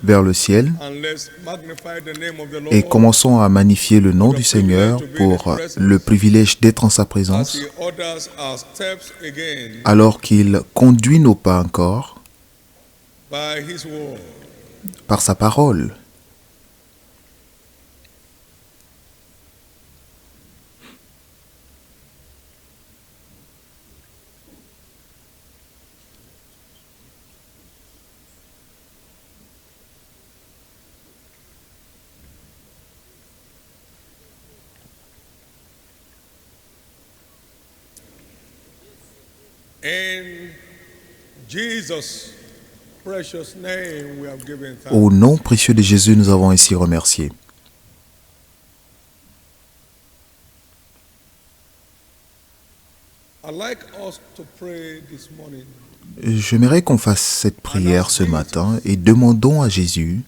vers le ciel et commençons à magnifier le nom du Seigneur pour le privilège d'être en sa présence, alors qu'il conduit nos pas encore par sa parole. Au nom précieux de Jésus, nous avons ainsi remercié. J'aimerais qu'on fasse cette prière ce matin et demandons à Jésus,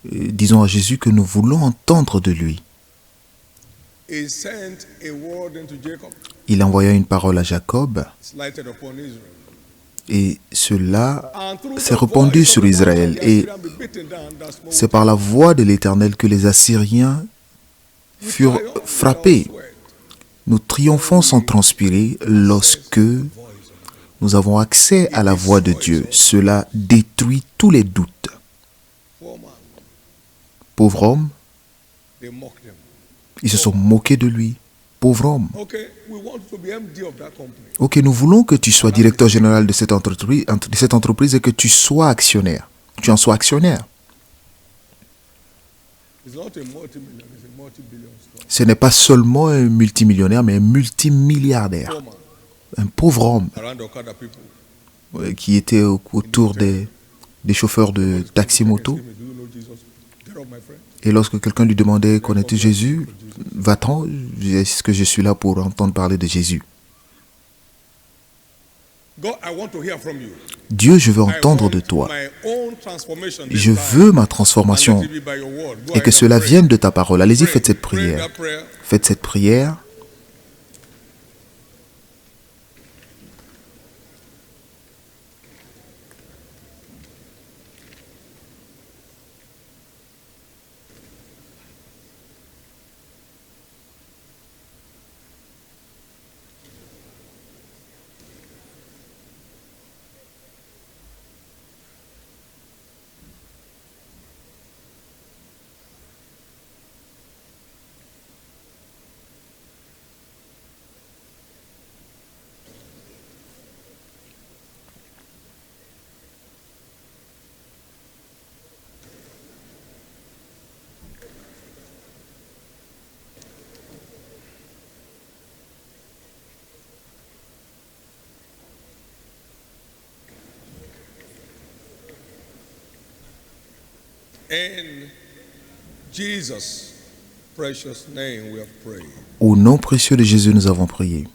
disons à Jésus que nous voulons entendre de lui. Il envoya une parole à Jacob et cela s'est répandu sur Israël. Et c'est par la voix de l'Éternel que les Assyriens furent frappés. Nous triomphons sans transpirer lorsque nous avons accès à la voix de Dieu. Cela détruit tous les doutes. Pauvre homme, ils se sont moqués de lui. Pauvre homme. Ok, nous voulons que tu sois directeur général de cette entreprise et que tu sois actionnaire. Tu en sois actionnaire. Ce n'est pas seulement un multimillionnaire, mais un multimilliardaire. Un pauvre homme qui était autour des chauffeurs de taxi-moto. Et lorsque quelqu'un lui demandait connais-tu Jésus, va-t'en, est-ce que je suis là pour entendre parler de Jésus? Dieu, je veux entendre de toi. Je veux ma transformation et que cela vienne de ta parole. Allez-y, faites cette prière. Faites cette prière. Au nom précieux de Jésus, nous avons prié.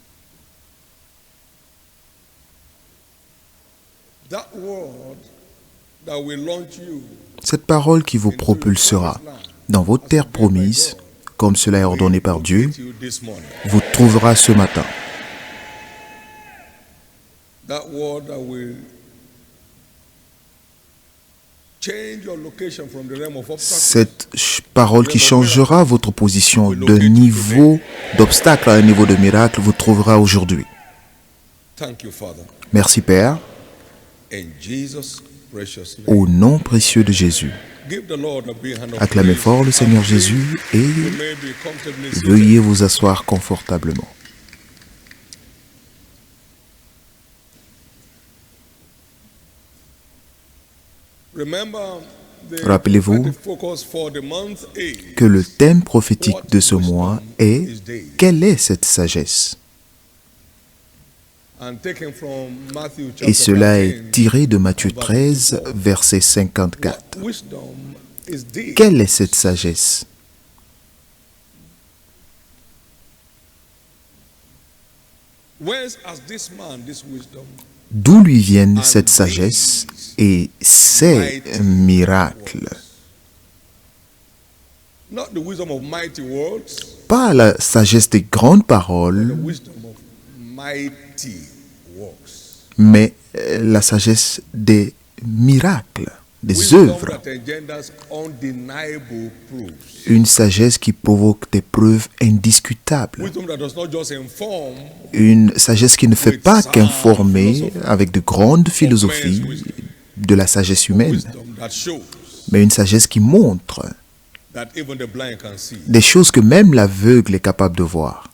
Cette parole qui vous propulsera dans vos terres promises, comme cela est ordonné par Dieu, vous trouvera ce matin. Cette parole qui changera votre position de niveau d'obstacle à un niveau de miracle vous trouvera aujourd'hui. Merci Père. Au nom précieux de Jésus. Acclamez fort le Seigneur Jésus et veuillez vous asseoir confortablement. Rappelez-vous que le thème prophétique de ce mois est « Quelle est cette sagesse ?» Et cela est tiré de Matthieu 13, verset 54. Quelle est cette sagesse? D'où lui viennent cette sagesse et ces miracles? Pas la sagesse des grandes paroles, mais la sagesse des miracles, des œuvres. Une sagesse qui provoque des preuves indiscutables. Une sagesse qui ne fait pas qu'informer avec de grandes philosophies de la sagesse humaine, mais une sagesse qui montre des choses que même l'aveugle est capable de voir.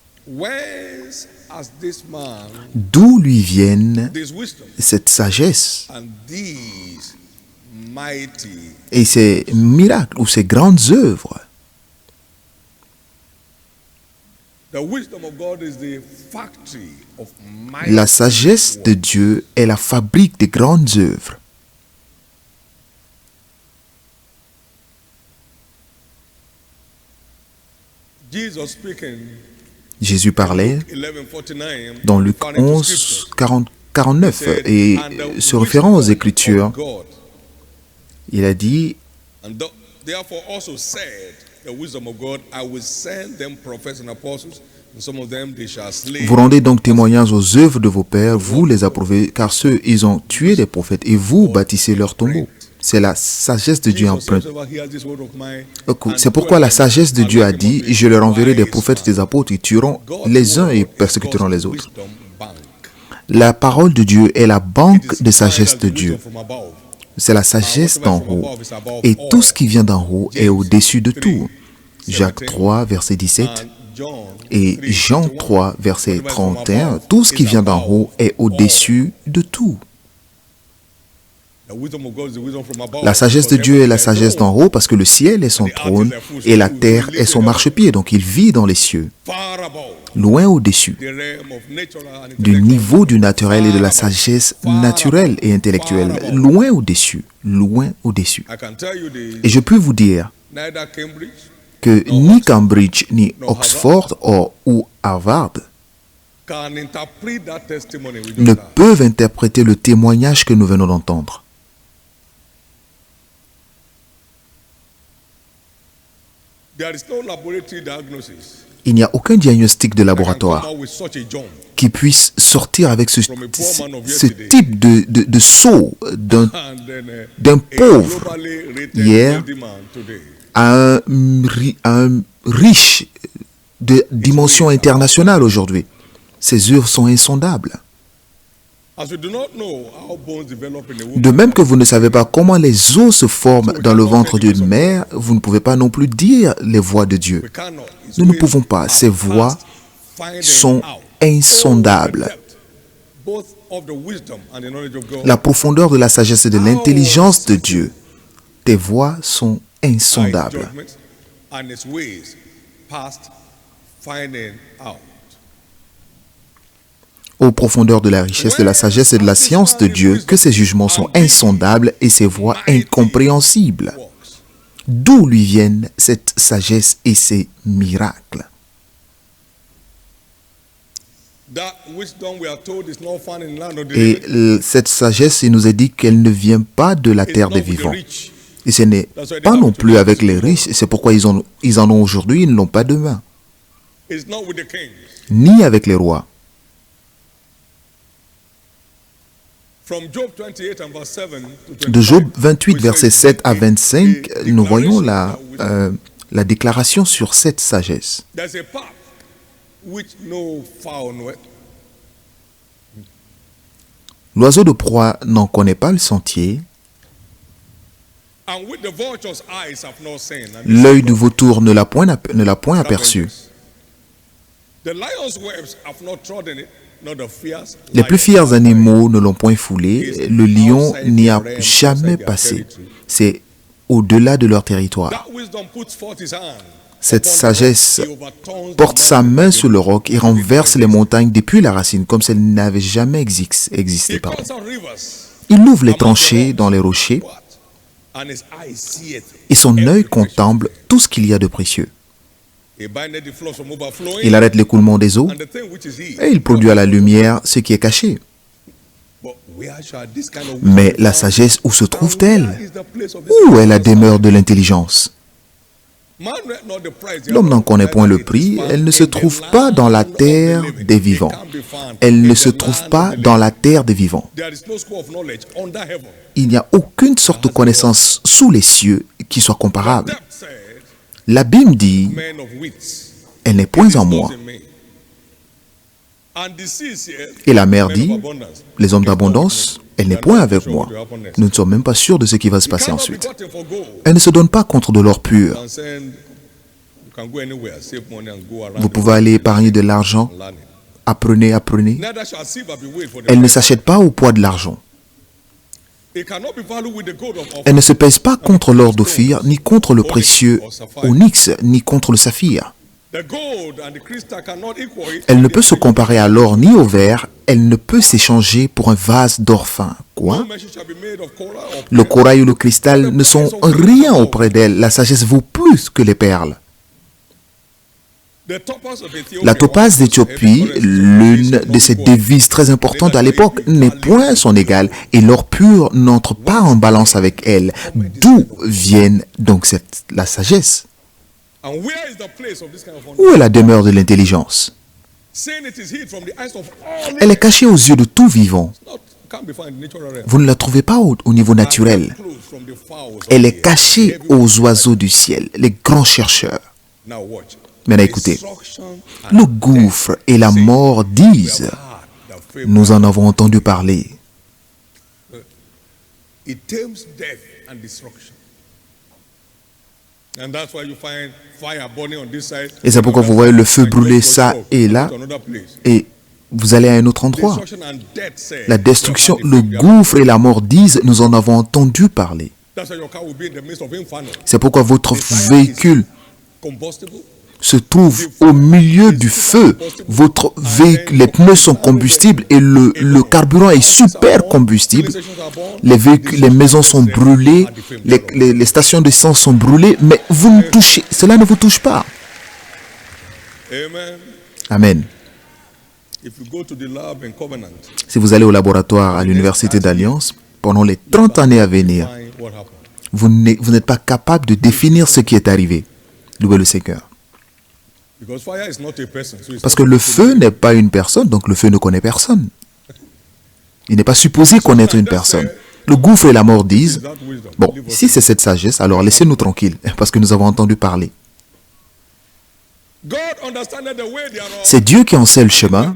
D'où lui viennent cette sagesse et ces miracles ou ces grandes œuvres. La sagesse de Dieu est la fabrique des grandes œuvres. Jésus parlait dans Luc 11, 49 et se référant aux Écritures, il a dit: vous rendez donc témoignage aux œuvres de vos pères, vous les approuvez, car ceux, ils ont tué des prophètes et vous bâtissez leurs tombeaux. C'est la sagesse de Dieu empreinte. C'est pourquoi la sagesse de Dieu a dit: je leur enverrai des prophètes et des apôtres, ils tueront les uns et persécuteront les autres. La parole de Dieu est la banque de sagesse de Dieu. C'est la sagesse d'en haut. Et tout ce qui vient d'en haut est au-dessus de tout. Jacques 3, verset 17 et Jean 3, verset 31. Tout ce qui vient d'en haut est au-dessus de tout. La sagesse de Dieu est la sagesse d'en haut parce que le ciel est son trône et la terre est son marchepied. Donc il vit dans les cieux, loin au-dessus du niveau du naturel et de la sagesse naturelle et intellectuelle. Loin au-dessus, loin au-dessus. Et je peux vous dire que ni Cambridge, ni Oxford ou Harvard ne peuvent interpréter le témoignage que nous venons d'entendre. Il n'y a aucun diagnostic de laboratoire qui puisse sortir avec ce type de sceau d'un pauvre hier à un riche de dimension internationale aujourd'hui. Ces œuvres sont insondables. De même que vous ne savez pas comment les os se forment dans le ventre d'une mère, vous ne pouvez pas non plus dire les voies de Dieu. Nous ne pouvons pas. Ces voies sont insondables. La profondeur de la sagesse et de l'intelligence de Dieu, tes voies sont insondables. Aux profondeurs de la richesse, de la sagesse et de la science de Dieu, que ses jugements sont insondables et ses voies incompréhensibles. D'où lui viennent cette sagesse et ces miracles? Et cette sagesse, il nous est dit qu'elle ne vient pas de la terre des vivants. Et ce n'est pas non plus avec les riches. C'est pourquoi ils en ont aujourd'hui, ils ne l'ont pas demain. Ni avec les rois. De Job 28, versets 7 à 25, nous voyons la déclaration sur cette sagesse. L'oiseau de proie n'en connaît pas le sentier. L'œil du vautour ne l'a point aperçu. Les plus fiers animaux ne l'ont point foulé, le lion n'y a jamais passé. C'est au-delà de leur territoire. Cette sagesse porte sa main sur le roc et renverse les montagnes depuis la racine, comme si elles n'avaient jamais existé. Il ouvre les tranchées dans les rochers et son œil contemple tout ce qu'il y a de précieux. Il arrête l'écoulement des eaux et il produit à la lumière ce qui est caché. Mais la sagesse, où se trouve-t-elle? Où est la demeure de l'intelligence? L'homme n'en connaît point le prix, elle ne se trouve pas dans la terre des vivants. Elle ne se trouve pas dans la terre des vivants. Il n'y a aucune sorte de connaissance sous les cieux qui soit comparable. L'Abîme dit, elle n'est point en moi. Et la mer dit, les hommes d'abondance, elle n'est point avec moi. Nous ne sommes même pas sûrs de ce qui va se passer ensuite. Elle ne se donne pas contre de l'or pur. Vous pouvez aller épargner de l'argent. Apprenez. Elle ne s'achète pas au poids de l'argent. Elle ne se pèse pas contre l'or d'Ophir, ni contre le précieux onyx, ni contre le saphir. Elle ne peut se comparer à l'or ni au verre. Elle ne peut s'échanger pour un vase d'or fin. Quoi? Le corail ou le cristal ne sont rien auprès d'elle. La sagesse vaut plus que les perles. La topaze d'Éthiopie, l'une de ces devises très importantes à l'époque, n'est point son égale et l'or pur n'entre pas en balance avec elle. D'où vienne donc la sagesse? Où est la demeure de l'intelligence? Elle est cachée aux yeux de tout vivant. Vous ne la trouvez pas au niveau naturel. Elle est cachée aux oiseaux du ciel, les grands chercheurs. Maintenant écoutez, le gouffre et la mort disent, nous en avons entendu parler. Et c'est pourquoi vous voyez le feu brûler ça et là, et vous allez à un autre endroit. La destruction, le gouffre et la mort disent, nous en avons entendu parler. C'est pourquoi votre véhicule se trouve au milieu du feu. Votre véhicule, les pneus sont combustibles et le carburant est super combustible. Les maisons sont brûlées, les stations d'essence sont brûlées, mais cela ne vous touche pas. Amen. Si vous allez au laboratoire à l'Université d'Alliance, pendant les 30 années à venir, vous n'êtes pas capable de définir ce qui est arrivé. Louez le Seigneur. Parce que le feu n'est pas une personne, donc le feu ne connaît personne. Il n'est pas supposé connaître une personne. Le gouffre et la mort disent, bon, si c'est cette sagesse, alors laissez-nous tranquilles, parce que nous avons entendu parler. C'est Dieu qui en sait le chemin,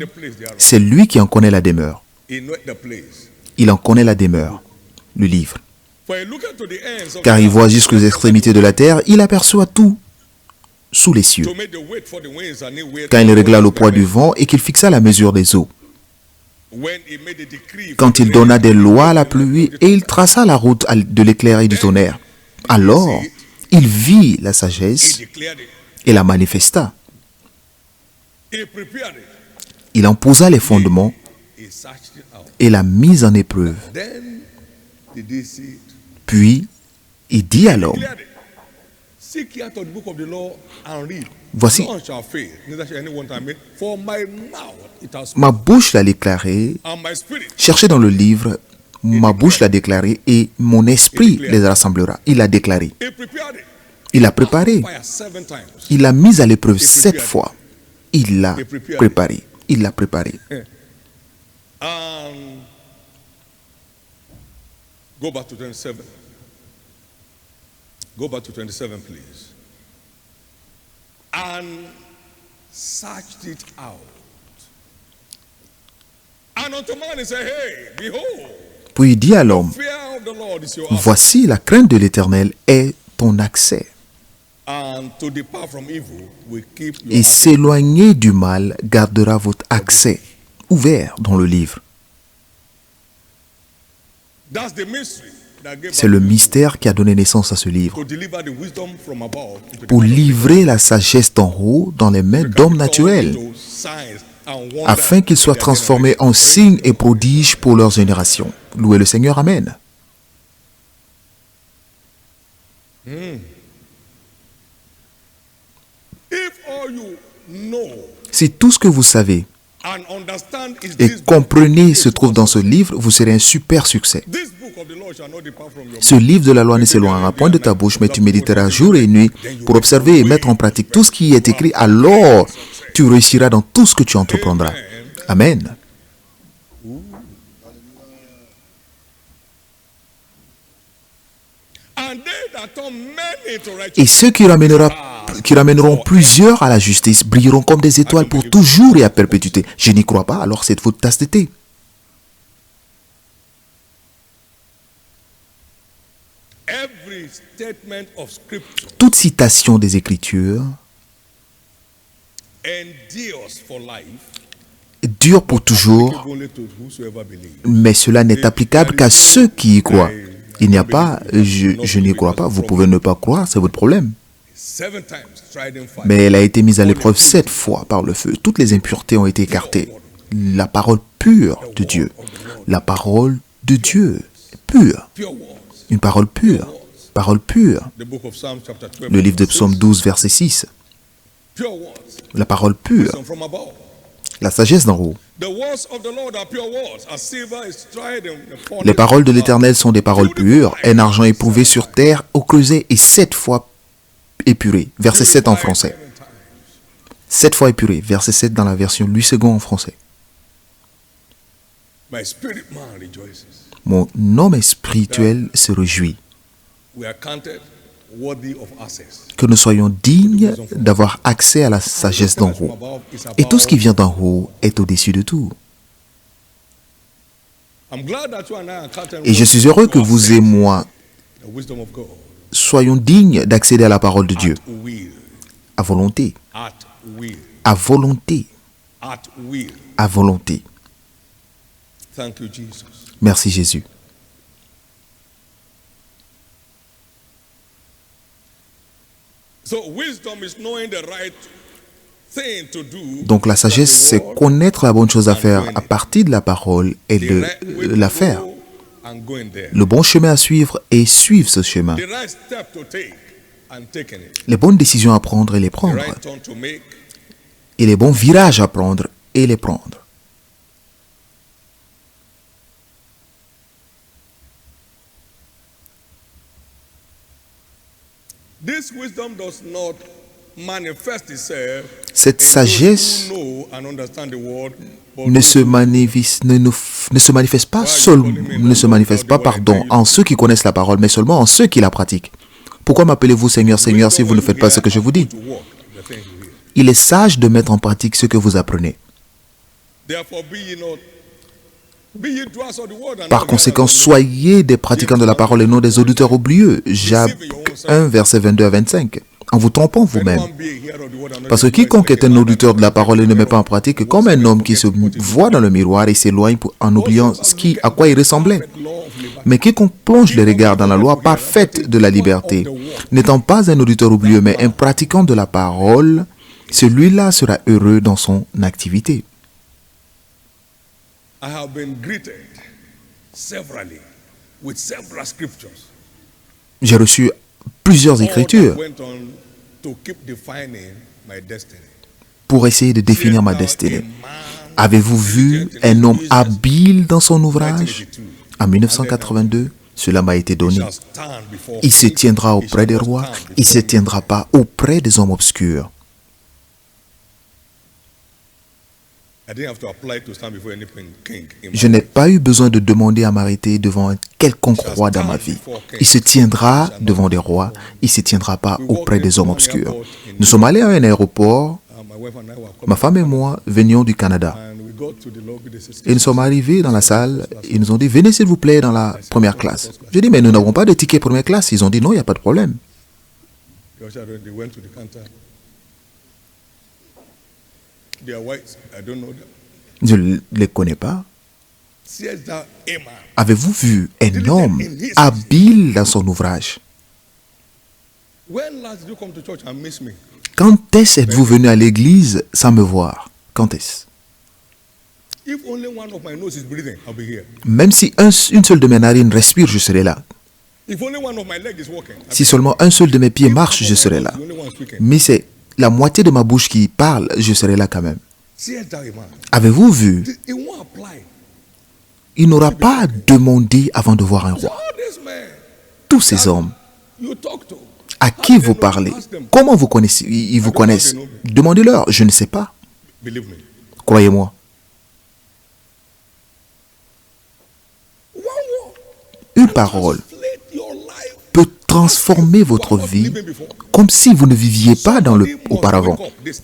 c'est lui qui en connaît la demeure. Il en connaît la demeure, le livre. Car il voit jusqu'aux extrémités de la terre, il aperçoit tout sous les cieux. Quand il régla le poids du vent et qu'il fixa la mesure des eaux. Quand il donna des lois à la pluie et il traça la route de l'éclair et du tonnerre. Alors, il vit la sagesse et la manifesta. Il en posa les fondements et la mise en épreuve. Puis, il dit à l'homme, voici, ma bouche l'a déclaré, cherchez dans le livre, ma bouche l'a déclaré et mon esprit les rassemblera. Il l'a déclaré. Il l'a préparé. Il l'a mis à l'épreuve 7 fois. Il l'a préparé. Il l'a préparé. Go back to 27. Go back to 27, please. And searched it out. And unto man he said, hey, behold. Puis il dit à l'homme, voici la crainte de l'Éternel est ton accès. Et s'éloigner du mal gardera votre accès ouvert dans le livre. C'est le mystère qui a donné naissance à ce livre. Pour livrer la sagesse d'en haut dans les mains d'hommes naturels, afin qu'ils soient transformés en signes et prodiges pour leur génération. Louez le Seigneur, Amen. Si tout ce que vous savez et comprenez se trouve dans ce livre, vous serez un super succès. Ce livre de la loi ne s'éloignera point de ta bouche, mais tu méditeras jour et nuit pour observer et mettre en pratique tout ce qui y est écrit. Alors, tu réussiras dans tout ce que tu entreprendras. Amen. Et ceux qui ramèneront plusieurs à la justice brilleront comme des étoiles pour toujours et à perpétuité. Je n'y crois pas, alors c'est votre tasse de thé. Toute citation des Écritures dure pour toujours, mais cela n'est applicable qu'à ceux qui y croient. Il n'y a pas, je n'y crois pas, vous pouvez ne pas croire, c'est votre problème. Mais elle a été mise à l'épreuve 7 fois par le feu. Toutes les impuretés ont été écartées. La parole pure de Dieu. La parole de Dieu, pure. Une parole pure. Parole pure. Le livre de Psaume 12, verset 6. La parole pure. La sagesse d'en haut. Les paroles de l'Éternel sont des paroles pures. Un argent éprouvé sur terre, au creuset et 7 fois épuré. Verset 7 en français. 7 fois épuré. Verset 7 dans la version Louis II en français. Mon homme spirituel se réjouit que nous soyons dignes d'avoir accès à la sagesse d'en haut. Et tout ce qui vient d'en haut est au-dessus de tout. Et je suis heureux que vous et moi soyons dignes d'accéder à la parole de Dieu. À volonté. À volonté. À volonté. Merci Jésus. Donc la sagesse, c'est connaître la bonne chose à faire à partir de la parole et de la faire. Le bon chemin à suivre et suivre ce chemin. Les bonnes décisions à prendre et les prendre. Et les bons virages à prendre et les prendre. Cette sagesse ne se manifeste pas en ceux qui connaissent la parole, mais seulement en ceux qui la pratiquent. Pourquoi m'appelez-vous Seigneur, Seigneur, si vous ne faites pas ce que je vous dis? Il est sage de mettre en pratique ce que vous apprenez. Par conséquent, soyez des pratiquants de la parole et non des auditeurs oublieux. Jacques 1, verset 22 à 25. En vous trompant vous-même. Parce que quiconque est un auditeur de la parole et ne met pas en pratique, comme un homme qui se voit dans le miroir et s'éloigne en oubliant à quoi il ressemblait. Mais quiconque plonge les regards dans la loi parfaite de la liberté, n'étant pas un auditeur oublieux, mais un pratiquant de la parole, celui-là sera heureux dans son activité. J'ai reçu plusieurs écritures pour essayer de définir ma destinée. Avez-vous vu un homme habile dans son ouvrage? En 1982, cela m'a été donné. Il se tiendra auprès des rois, il ne se tiendra pas auprès des hommes obscurs. Je n'ai pas eu besoin de demander à m'arrêter devant un quelconque roi dans ma vie. Il se tiendra devant des rois, il ne se tiendra pas auprès des hommes obscurs. Nous sommes allés à un aéroport, ma femme et moi venions du Canada. Et nous sommes arrivés dans la salle, ils nous ont dit, venez s'il vous plaît dans la première classe. J'ai dit, mais nous n'avons pas de ticket première classe. Ils ont dit, non, il n'y a pas de problème. Je ne les connais pas. Avez-vous vu un homme habile dans son ouvrage? Quand est-ce êtes-vous venu à l'église sans me voir? Quand est-ce? Même si une seule de mes narines respire, je serai là. Si seulement un seul de mes pieds marche, je serai là. Mais c'est la moitié de ma bouche qui parle, je serai là quand même. Avez-vous vu il n'aura pas demandé avant de voir un roi. All these men Tous ces hommes you talk to, à qui vous parlez, comment vous connaissez, ils vous connaissent. Demandez-leur, je ne sais pas. believe me. Croyez-moi. One word Une parole split your life peut transformer votre vie comme si vous ne viviez pas dans le auparavant.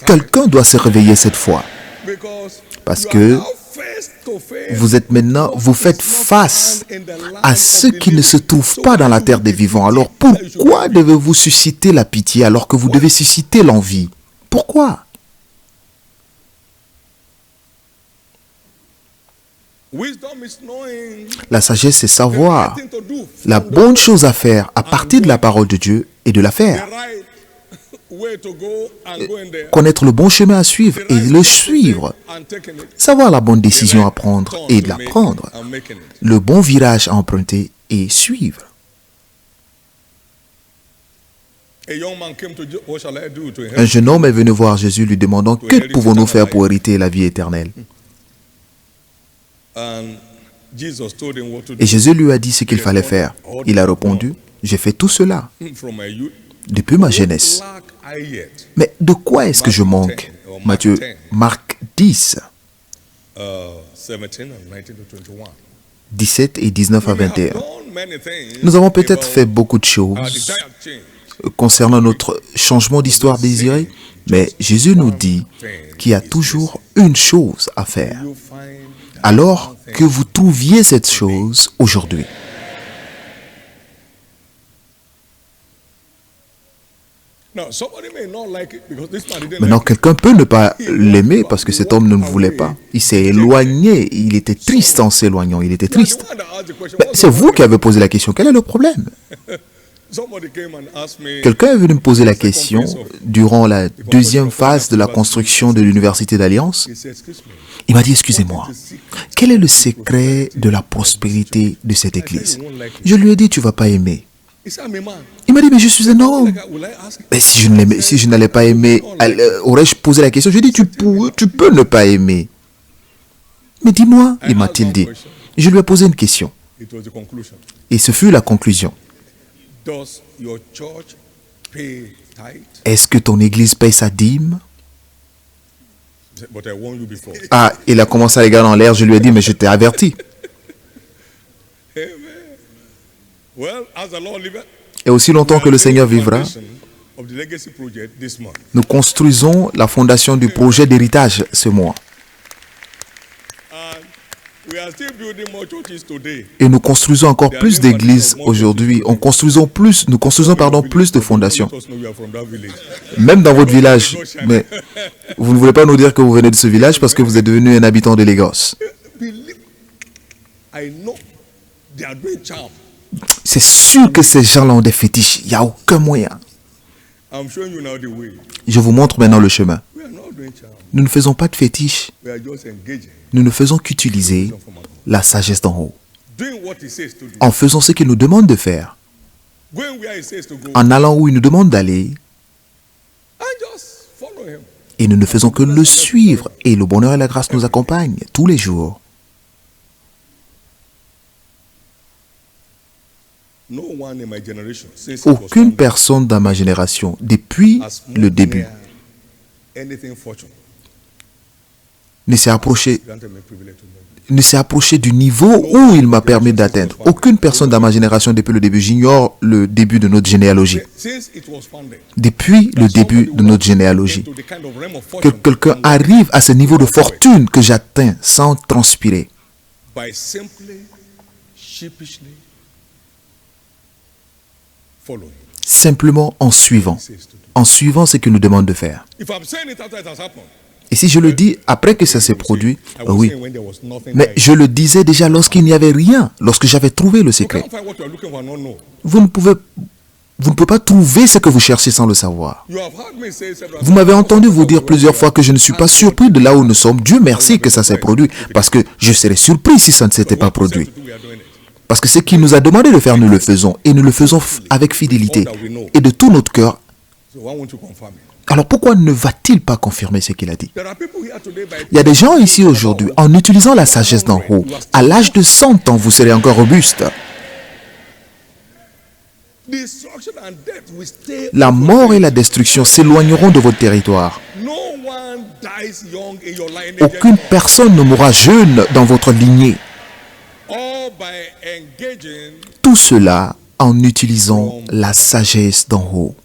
Quelqu'un doit se réveiller cette fois. because Parce you que are now face to face vous êtes maintenant, vous faites face in the land à of ceux the qui ne living. se trouvent So pas dans why la you terre des will vivants. be Alors pitied that you should pourquoi be devez-vous susciter la pitié alors que vous devez susciter l'envie? Pourquoi? Wisdom is knowing La sagesse, c'est the savoir right thing to do la from the bonne chose à faire à partir de la parole de Dieu et de la the faire. right way to go and go in there. Connaître le bon chemin à suivre The et right le step to suivre. take and taking it. Savoir la bonne The décision à right prendre turn et to de la make prendre. and making it. Le bon virage à emprunter et suivre. A young man came to Jesus. What shall I do to Un inherit? jeune homme est venu voir Jésus lui demandant que pouvons-nous faire pour hériter la vie éternelle. And Jesus told him what to do. Et Jésus lui a dit ce qu'il fallait faire. Il a répondu, j'ai fait tout cela From my youth. depuis ma jeunesse. Lack I yet? Mais de quoi est-ce que je manque? Matthieu, Marc 10, 17 and 19 to 21. 17 et 19 à We have 21. done many things Nous avons peut-être about fait beaucoup de our choses desired change. concernant notre changement d'histoire désiré, mais Jésus nous dit qu'il y a toujours une chose à faire. You find Alors que vous trouviez cette chose aujourd'hui. now somebody may not like it because this man didn't Maintenant, like it. quelqu'un peut ne pas l'aimer parce que cet homme ne voulait pas. Il s'est éloigné, il était triste en s'éloignant, il était You are the triste. one that asked the question, Mais what's c'est the vous qui problem? avez posé la question, quel est le problème? Somebody came and asked me, Quelqu'un est venu me poser la question durant la deuxième phase de la construction de l'Université d'Alliance. he said, excuse me, Il m'a dit, excusez-moi, quel est le secret de la prospérité de cette église? Je lui ai dit, tu vas pas aimer. he said, I'm a man. Il m'a dit, mais je suis un homme. Like, will I ask? Mais si je n'allais pas aimer, aurais-je posé la question? Je lui ai dit, tu peux ne pas aimer. Mais dis-moi, il m'a-t-il dit. Je lui ai posé une question. It was the conclusion. Et ce fut la conclusion. Does your church pay tithe? Est-ce que ton église paye sa dîme? He said, but I warned you before. Ah, il a commencé à regarder en l'air. Je lui ai dit, mais je t'ai averti. Amen. Well, as the Lord liveth, Et aussi longtemps que le Seigneur vivra, foundation of the legacy project this month. nous construisons la fondation du projet d'héritage ce mois. And we are still building more churches today. Et nous construisons encore plus d'églises aujourd'hui. Nous construisons plus de fondations. Let us know you are from that village. Même dans votre village. Mais vous ne voulez pas nous dire que vous venez de ce village parce que vous êtes devenu un habitant de Lagos. Believe. I know they are doing charm. C'est sûr que ces gens-là ont des fétiches. Il n'y a aucun moyen. I'm showing you now the way. Je vous montre maintenant le chemin. We are not doing charm. Nous ne faisons pas de fétiches. We are just engaging. Nous ne faisons qu'utiliser la sagesse d'en haut. Doing what he says to do. En faisant ce qu'il nous demande de faire. Going where he says to go. En allant où il nous demande d'aller. And just follow him. Et nous ne faisons que le suivre. Et le bonheur et la grâce nous accompagnent tous les jours. No one in my generation since it was Aucune founded personne dans ma génération, depuis has le moved début, near anything fortune. ne s'est approché Granted me privilege to know. ne s'est approché du niveau où il m'a permis d'atteindre. Aucune personne dans ma génération depuis le début. J'ignore le début de notre généalogie. Since it was founded, Depuis le début de notre généalogie. to the kind of realm of Que fortune quelqu'un arrive à ce niveau de fortune que j'atteins sans transpirer. by simply, sheepishly following. Simplement en suivant. En suivant ce qu'il nous demande de faire. If I'm saying it after it has happened, Et si je le dis après que ça s'est produit, I was oui. saying when there was nothing Mais there. je le disais déjà lorsqu'il n'y avait rien, lorsque j'avais trouvé le You secret. can't find what you are looking for and not know. Vous ne pouvez pas trouver ce que vous cherchez sans le savoir. You have heard me say several Vous m'avez entendu vous dire plusieurs fois que je ne suis pas surpris de là où nous sommes. Dieu merci que ça s'est produit, parce que je serais surpris si ça ne s'était pas produit. to do, we are doing it. Parce que ce qu'il nous a demandé de faire, nous le faisons. Et nous le faisons avec fidélité. Et de tout notre cœur, So why won't you confirm it? Alors pourquoi ne va-t-il pas confirmer ce qu'il a dit? There are people here today by Il y a des gens ici aujourd'hui, en utilisant la sagesse d'en haut, à l'âge de 100 ans, vous serez encore robuste. destruction and death will stay. La mort et la destruction s'éloigneront de votre territoire. No one dies young in your lineage. Aucune personne ne mourra jeune dans votre lignée. All by engaging, Tout cela en utilisant la sagesse d'en haut,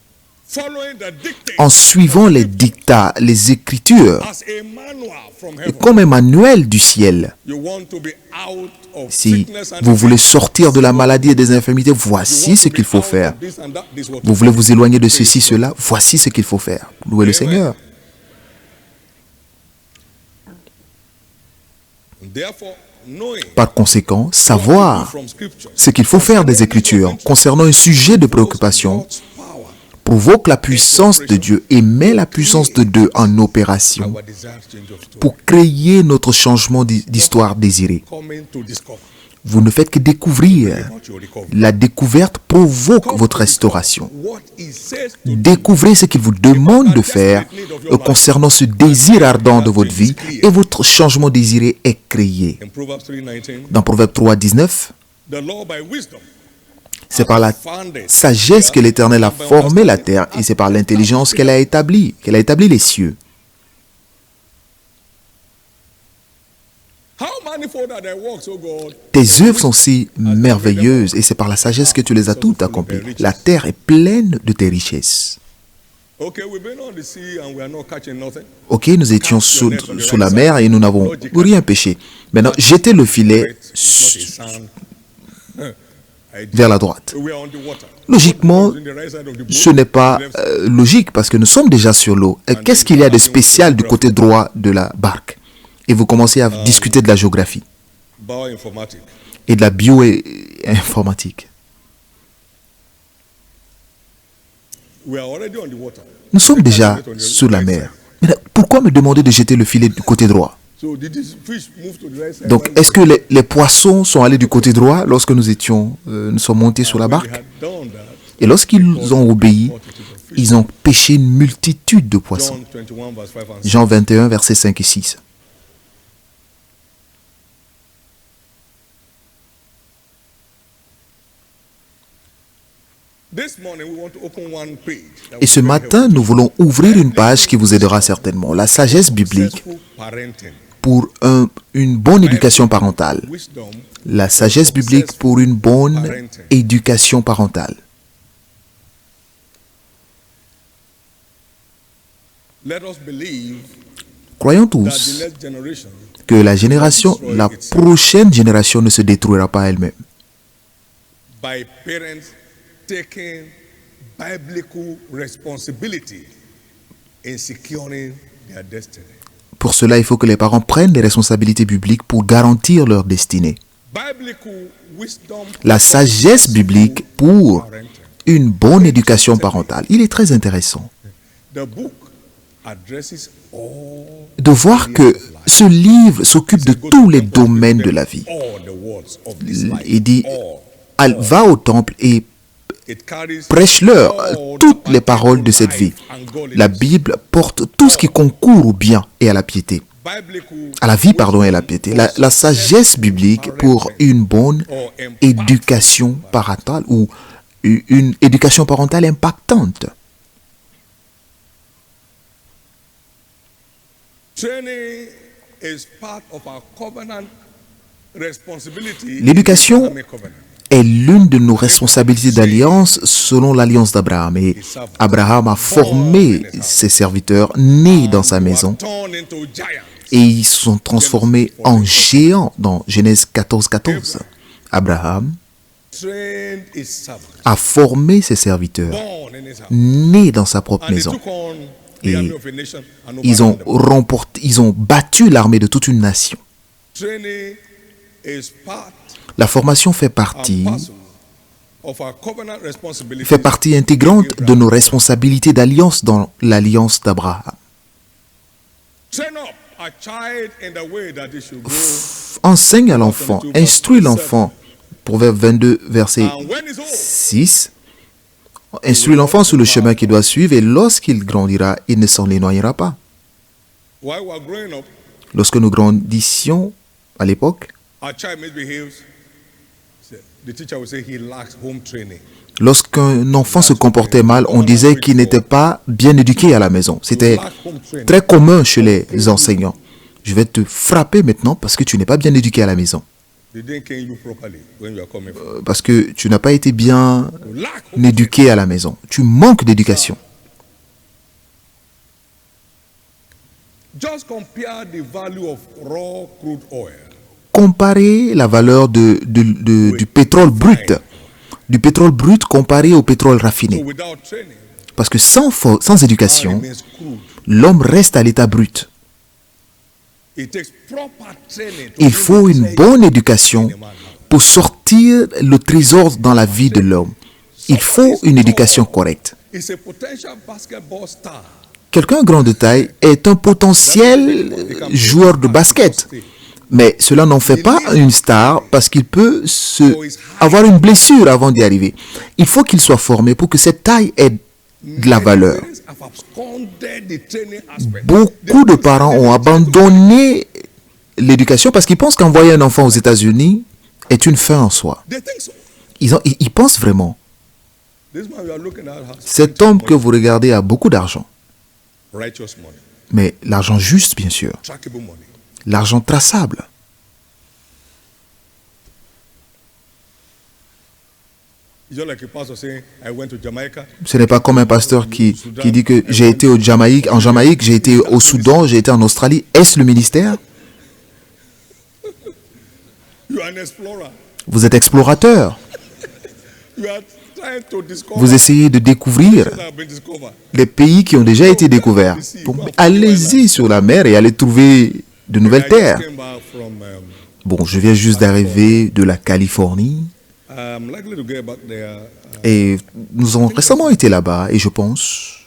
following the dictates en suivant les dictats, les écritures, as a manual from et heaven. comme un manuel du ciel. You want to be out of Si sickness and vous voulez disease. sortir de la maladie et des infirmités, You voici want ce to be qu'il faut out faire. of this and that, this what Vous voulez vous éloigner de ceci, cela, voici ce qu'il faut faire. Louez le Seigneur. Therefore, knowing Par conséquent, savoir from scripture ce qu'il faut faire des Écritures concernant un sujet de préoccupation God's power, provoque la puissance de Dieu et met la puissance de Dieu en opération our desired change of story, pour créer notre changement d'histoire désirée. coming to discover Vous ne faites que découvrir. what you recover. La découverte provoque votre restauration. What he says to Découvrez ce qu'il vous demande de faire concernant ce désir ardent de votre vie et votre changement désiré est créé. in Proverbs 3:19, Dans Proverbe 3, 19, the Lord by wisdom c'est par la founded. sagesse que l'Éternel a formé la terre et c'est par l'intelligence qu'elle a établi les cieux. How manifold are thy works, O God? Tes œuvres sont si merveilleuses et c'est par la sagesse que tu les as toutes accomplies. La terre est pleine de tes richesses. Okay, we've been on the sea and we are not catching nothing. Ok, nous étions sous la mer et nous n'avons rien pêché. Maintenant, jetez le filet It's not a sound idea. vers la droite. We are on the water. Logiquement, In the right side of the boat, ce n'est pas logique parce que nous sommes déjà sur l'eau. Qu'est-ce qu'il y a de spécial du côté droit de la barque? Et vous commencez à discuter de la géographie bioinformatics. et de la bioinformatique. We are already on the water. Nous sommes déjà sur la mer. Mais pourquoi me demander de jeter le filet du côté droit? So did this fish move to the right side? Donc, est-ce que les poissons sont allés du côté droit lorsque nous sommes montés sur la When they barque? had done that, Et lorsqu'ils ont obéi, ils ont pêché une multitude de poissons. John 21 verse 5 and 6. Jean 21, versets 5 et 6. This morning we want to open one page. that Et ce will help matin, nous voulons ouvrir une page qui vous aidera certainement. La sagesse biblique successful parenting. pour une bonne éducation parentale. Wisdom. La sagesse biblique pour une bonne éducation parentale. Let us believe Croyons that the tous next generation que la prochaine génération ne se détruira pas elle-même. by parents taking biblical responsibility in securing their destiny. Pour cela, il faut que les parents prennent des responsabilités bibliques pour garantir leur destinée. Biblical wisdom. La sagesse biblique pour une bonne éducation parentale. Il est très intéressant The book addresses all de voir que ce livre s'occupe de tous les domaines de la vie. all the words of this life. Il dit, All. va au temple et It carries prêche-leur all toutes the les paroles de cette vie. La Bible porte tout ce qui concourt au bien et à la piété. biblical À la vie, pardon, et à la piété. La sagesse biblique pour une bonne éducation parentale ou une éducation parentale impactante. training is part of our covenant responsibility. L'éducation in the Abrahamic covenant. est l'une de nos responsabilités d'alliance selon l'alliance d'Abraham. Et Abraham a formé ses serviteurs nés dans sa maison Turned into giants. et ils se sont transformés en géants dans Genèse 14, 14. Abraham Trained his servant. a formé ses serviteurs Born in his house. nés dans sa propre And he maison. took on the Et army of a nation and Ils ont overthrew them. ils ont battu l'armée de toute une nation. Training is part La formation fait and partie parcel of our covenant responsibility. intégrante de nos responsabilités d'alliance dans l'alliance d'Abraham. Train up a child in the way that he should go. Enseigne à l'enfant, instruis l'enfant. Proverbe 22, verset And when he's old, 6. instruis l'enfant sur le chemin qu'il doit suivre et lorsqu'il grandira, il ne s'en éloignera pas. While we are growing up, Lorsque nous grandissions à l'époque, our child misbehaves. The teacher will say he lacks home training. lorsqu'un enfant se comportait mal, on disait qu'il n'était pas bien éduqué à la maison. C'était Lack home training. très commun chez les enseignants. Je vais te frapper maintenant parce que tu n'es pas bien éduqué à la maison. They didn't cane you properly when you are coming from. Parce que tu n'as pas été bien You lack home éduqué à la maison. Tu manques d'éducation. Just compare the value of raw crude oil. Comparer la valeur du pétrole brut, comparé au pétrole So raffiné. without training, Parce que sans éducation, remains crude. l'homme reste à l'état brut. It takes proper training to Il bring faut the une treasure bonne éducation in a man's heart. pour sortir le trésor dans la vie de l'homme. Il faut une éducation correcte. It's a potential basketball star. Quelqu'un grand de taille est un potentiel joueur de basket. Mais cela n'en fait pas une star parce qu'il peut avoir une blessure avant d'y arriver. Il faut qu'il soit formé pour que cette taille ait de la valeur. Parents have absconded the training aspect. Beaucoup de parents ont abandonné l'éducation parce qu'ils pensent qu'envoyer un enfant aux États-Unis est une fin en soi. They think so. Ils pensent vraiment. This man we are looking at has Cet homme que vous regardez a beaucoup d'argent. righteous money, Mais l'argent juste, bien sûr. trackable money. L'argent traçable. It's just like a pastor saying, I went to Jamaica. Ce n'est pas comme un pasteur qui dit que j'ai été en Jamaïque, j'ai été au Soudan, j'ai été en Australie. Est-ce le ministère? You are an explorer. Vous êtes explorateur. You are trying to discover Vous essayez de découvrir things that have been discovered. les pays qui ont déjà été découverts. Bon, allez-y sur la mer et allez trouver de nouvelles I just terres. came back from, Bon, je viens juste d'arriver de la Californie I'm likely to get back there. et nous avons récemment été là-bas et je pense...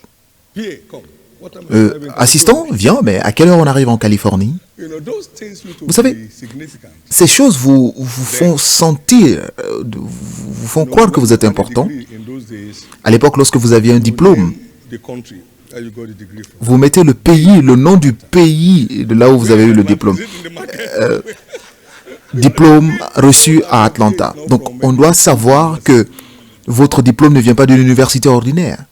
PA, come. What time are you driving to assistant, Florida? viens, mais à quelle heure on arrive en Californie? You know, those things used to Vous savez, be significant. Ces choses vous font sentir, vous font croire que vous êtes important. In those days, À l'époque, lorsque vous aviez un diplôme, the country that you got the degree from. vous mettez le pays, le nom du pays de là où vous avez eu le diplôme. Is it in the market? Diplôme reçu à Atlanta. Donc, on doit savoir que votre diplôme ne vient pas d'une université ordinaire.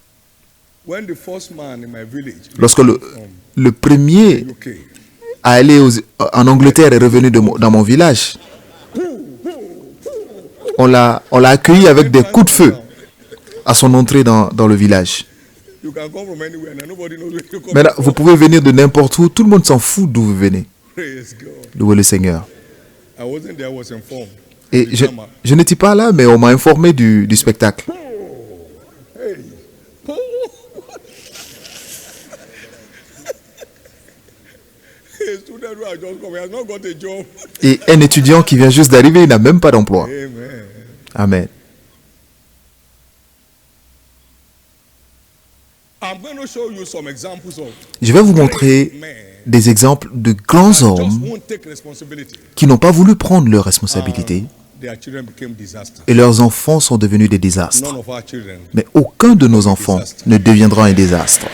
When the first man in my village, Lorsque le premier UK, à aller en Angleterre est revenu dans mon village, on l'a accueilli avec des coups de feu à son entrée dans le village. you can come from anywhere and nobody knows where you come Mais là, from. vous pouvez venir de n'importe où, tout le monde s'en fout d'où vous venez. Praise God. Louez le Seigneur. I wasn't there, I was informed. Et The je, drama. je n'étais pas là, mais on m'a informé du spectacle. Hey. A student who has just come, he has not got a job. Et un étudiant qui vient juste d'arriver, il n'a même pas d'emploi. Amen. Amen. I'm going to show you some examples of Je vais vous montrer men des exemples de grands just hommes won't take responsibility. qui n'ont pas voulu prendre leurs responsabilités Their children became disasters. et leurs enfants sont devenus des désastres. None of our children. Mais aucun de nos enfants ne deviendra un désastre.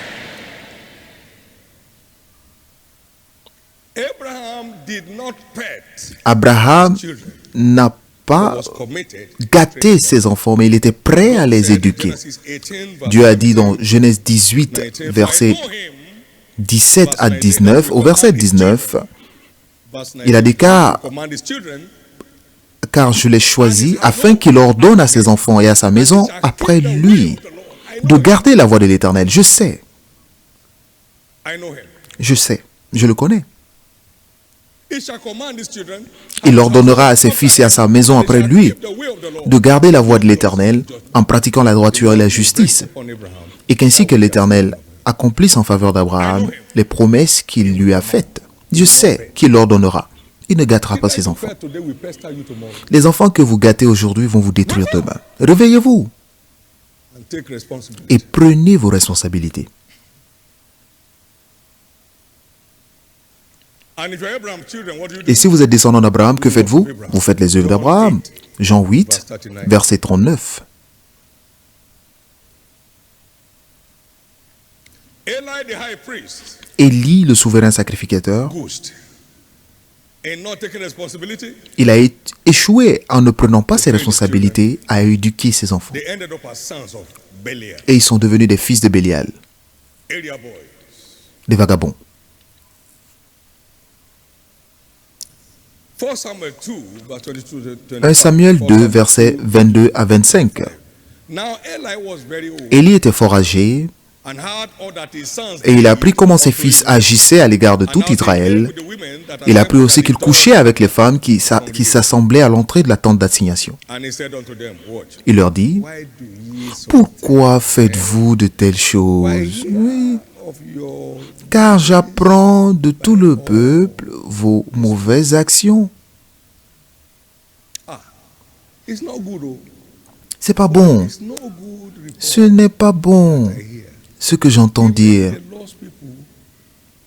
Abraham did not pet Abraham children. n'a pas Was committed. gâté ses enfants, mais il était prêt à les éduquer. Genesis 18, verse Dieu a dit dans Genèse 18, 19, versets I know him. 17 à 19, au verset 19, Verse il a dit car command his children je l'ai choisi afin qu'il ordonne à ses enfants et à sa maison après lui de garder la voie de l'Éternel. Je sais, I know him. je le connais. He shall command his children Il ordonnera à ses fils et à sa maison après lui de garder la voie de l'Éternel en pratiquant la droiture et la justice, upon Abraham. et qu'ainsi que l'Éternel accomplisse en faveur d'Abraham les promesses qu'il lui a faites. Je sais qu'il ordonnera. Il ne gâtera pas ses enfants. Today we pester you tomorrow Les enfants que vous gâtez aujourd'hui vont vous détruire demain. Réveillez-vous and take responsibility. et prenez vos responsabilités. And if you're Abraham's children, what do you do? Et si vous êtes descendant d'Abraham, que faites-vous? Vous faites les œuvres d'Abraham. Jean 8, verset 39. Eli, the high priest, Élie, le souverain sacrificateur, ghost, in not taking responsibility, il a échoué en ne prenant pas ses responsabilités à éduquer ses enfants. they ended up as sons of Belial, Et ils sont devenus des fils de Bélial, area boys. des vagabonds. 1 Samuel 2, verse 22 to 1 25. Samuel 2, versets 22 à 25. Now Eli was very old Élie était fort âgé and had all that his sons et il a appris did comment ses unto fils Israel. agissaient à l'égard de And tout how they played Israël. with the women that Il a assembled appris aussi at qu'il the door. couchait avec les femmes qui s'assemblaient à l'entrée de la tente d'assignation. And he said unto them, watch, Il leur dit, why do ye so pourquoi faites-vous de telles choses? Oui, of your car j'apprends de tout le peuple vos mauvaises actions. it's not good, oh. C'est pas bon. It's no good report Ce n'est pas bon. here. Ce que j'entends dire. The lost people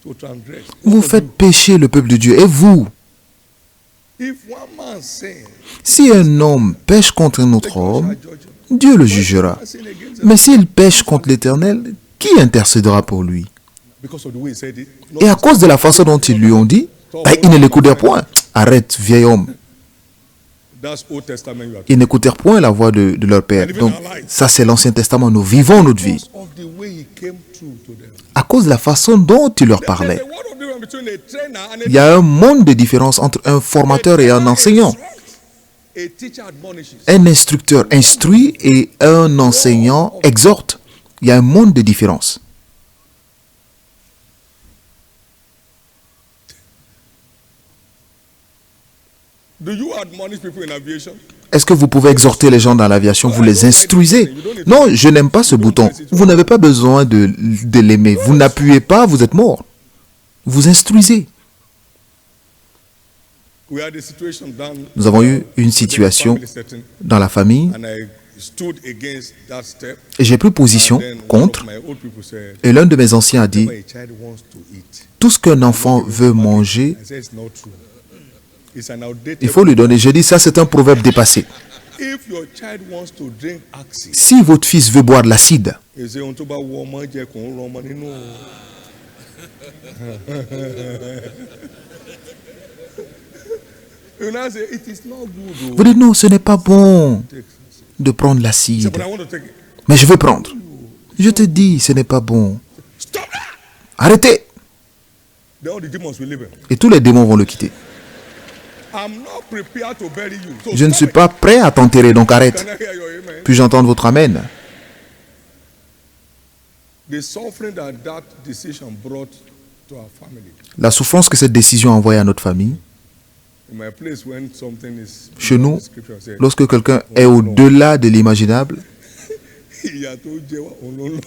to transgress. Vous faites pécher le peuple de Dieu. Et vous, If one man sin, si un homme pêche contre un autre God homme, shall judge him. Dieu le But if jugera. one sin against Mais s'il pêche contre l'Éternel, qui intercédera pour lui? because of the way he said it, no, Et à cause de la façon dont ils lui ont dit, ils ne l'écoutèrent point. Arrête, vieil homme. that's Old Testament you are Ils n'écoutèrent point la voix de leur père. Donc, ça c'est l'Ancien Testament. Nous vivons notre vie. because of the way he came through to them. À cause de la façon dont il leur There's parlait. a word of difference between a trainer and Il y a un monde de différence entre un formateur et un enseignant. A teacher admonishes. Un instructeur instruit et un enseignant exhorte. Il y a un monde de différence. Do you admonish people in aviation? Est-ce que vous pouvez exhorter les gens dans l'aviation? Vous les instruisez? Non, je n'aime pas ce bouton. Vous n'avez pas besoin de l'aimer. Vous n'appuyez pas, vous êtes mort. Vous instruisez. We had a situation down Nous avons eu une situation family setting, dans la famille and I stood against that step. et j'ai pris position And then one of contre. my old people said, Et l'un de mes anciens a dit, "Whatever a child wants to eat." tout ce qu'un enfant veut manger, I said it's not true. It's an outdated. il faut lui donner. J'ai dit, ça c'est un proverbe dépassé. If your child wants to drink Axi, Si votre fils veut boire de l'acide, he say ohun tó bá wù ọmọ jẹ kò ń rọ ọmọ nínú. You know, I say it is not good. vous dites non, ce n'est pas bon de prendre Say, l'acide. but I want to take it. Mais je veux prendre. Je te dis, ce n'est pas bon. Stop that! Arrêtez. Then all the demons will leave him. Et tous les démons vont le quitter. I'm not prepared to bury you. So Je ne stop suis it. pas prêt à t'enterrer, donc arrête. Can I hear your amen? Puis-je entendre votre amen? The suffering that decision brought to our family. La souffrance que cette décision a envoyée à notre famille, In my place, when something is chez nous, the scripture said, lorsque quelqu'un est au-delà de l'imaginable, ìyà tó jẹ wá, òun ló ń lọ.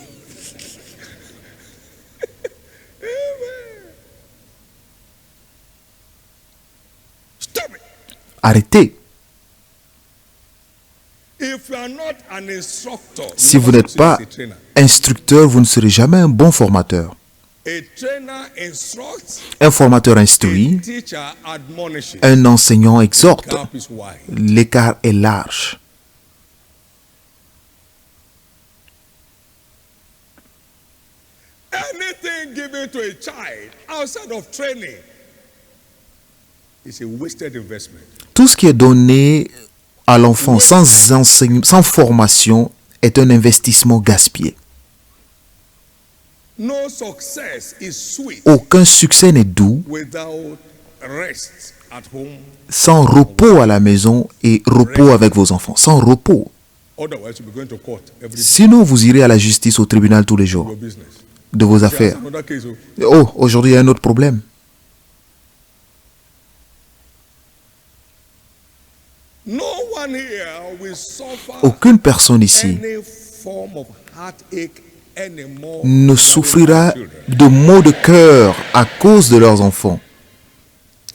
Stop it. arrêtez. If you are not an instructor, Si you vous must n'êtes pas be a trainer. instructeur, vous ne serez jamais un bon formateur. A trainer instructs, Un formateur a instruit, teacher admonishes. un enseignant exhorte. Gap is wide. L'écart est large. Anything given to a child outside of training is a wasted investment. Tout ce qui est donné à l'enfant sans enseignement, sans formation est un investissement gaspillé. No success is sweet Aucun succès n'est doux without rest at home. sans repos à la maison et repos avec vos enfants. Sans repos. Otherwise, you'll be going to court every day Sinon, vous irez à la justice, au tribunal tous les for jours your business. de vos There's affaires. another case. Oh. Oh, aujourd'hui, il y a un autre problème. No one here will suffer Aucune personne ici any form of heartache anymore. ne souffrira de maux de cœur à cause de leurs enfants.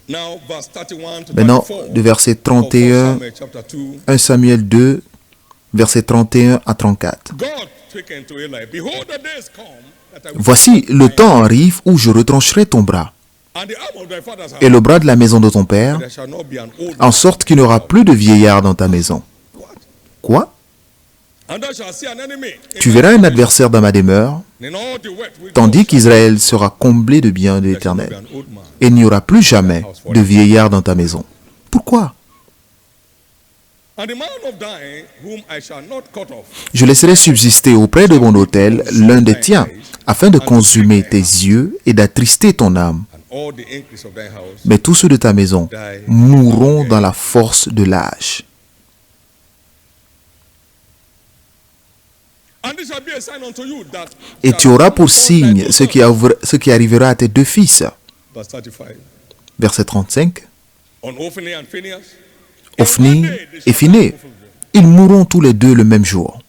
Now, verse 31 to Maintenant, 34 de verset of 31, 1 Samuel chapter 2. 1 Samuel 2, verset 31 à 34. God speaking to Eli, behold, the days come that I will Voici, le temps arrive où je retrancherai ton bras and the arm of thy father's house, et le bras de la maison de ton père, there shall not be an old en sorte qu'il n'y aura plus de vieillard dans ta maison. What? Quoi? And thou shalt see an enemy Tu verras un adversaire dans ma demeure, in all the work which tandis qu'Israël sera comblé de biens de there shall be l'Éternel. an old man. Et il n'y aura plus jamais de vieillard dans ta maison. Pourquoi? And the man of thine whom I shall not cut off, Je laisserai subsister auprès de mon autel l'un des tiens, afin de consumer tes yeux et d'attrister ton âme. and all the increase of thine house. Mais tous ceux de ta maison mourront dans la force de l'âge. And this shall be a sign unto you that Et tu auras pour signe ce qui arrivera à tes deux fils. verse 35. Verset 35. On Ophni and Phinehas. Ophni et Phiné, ils mourront tous les deux le même jour.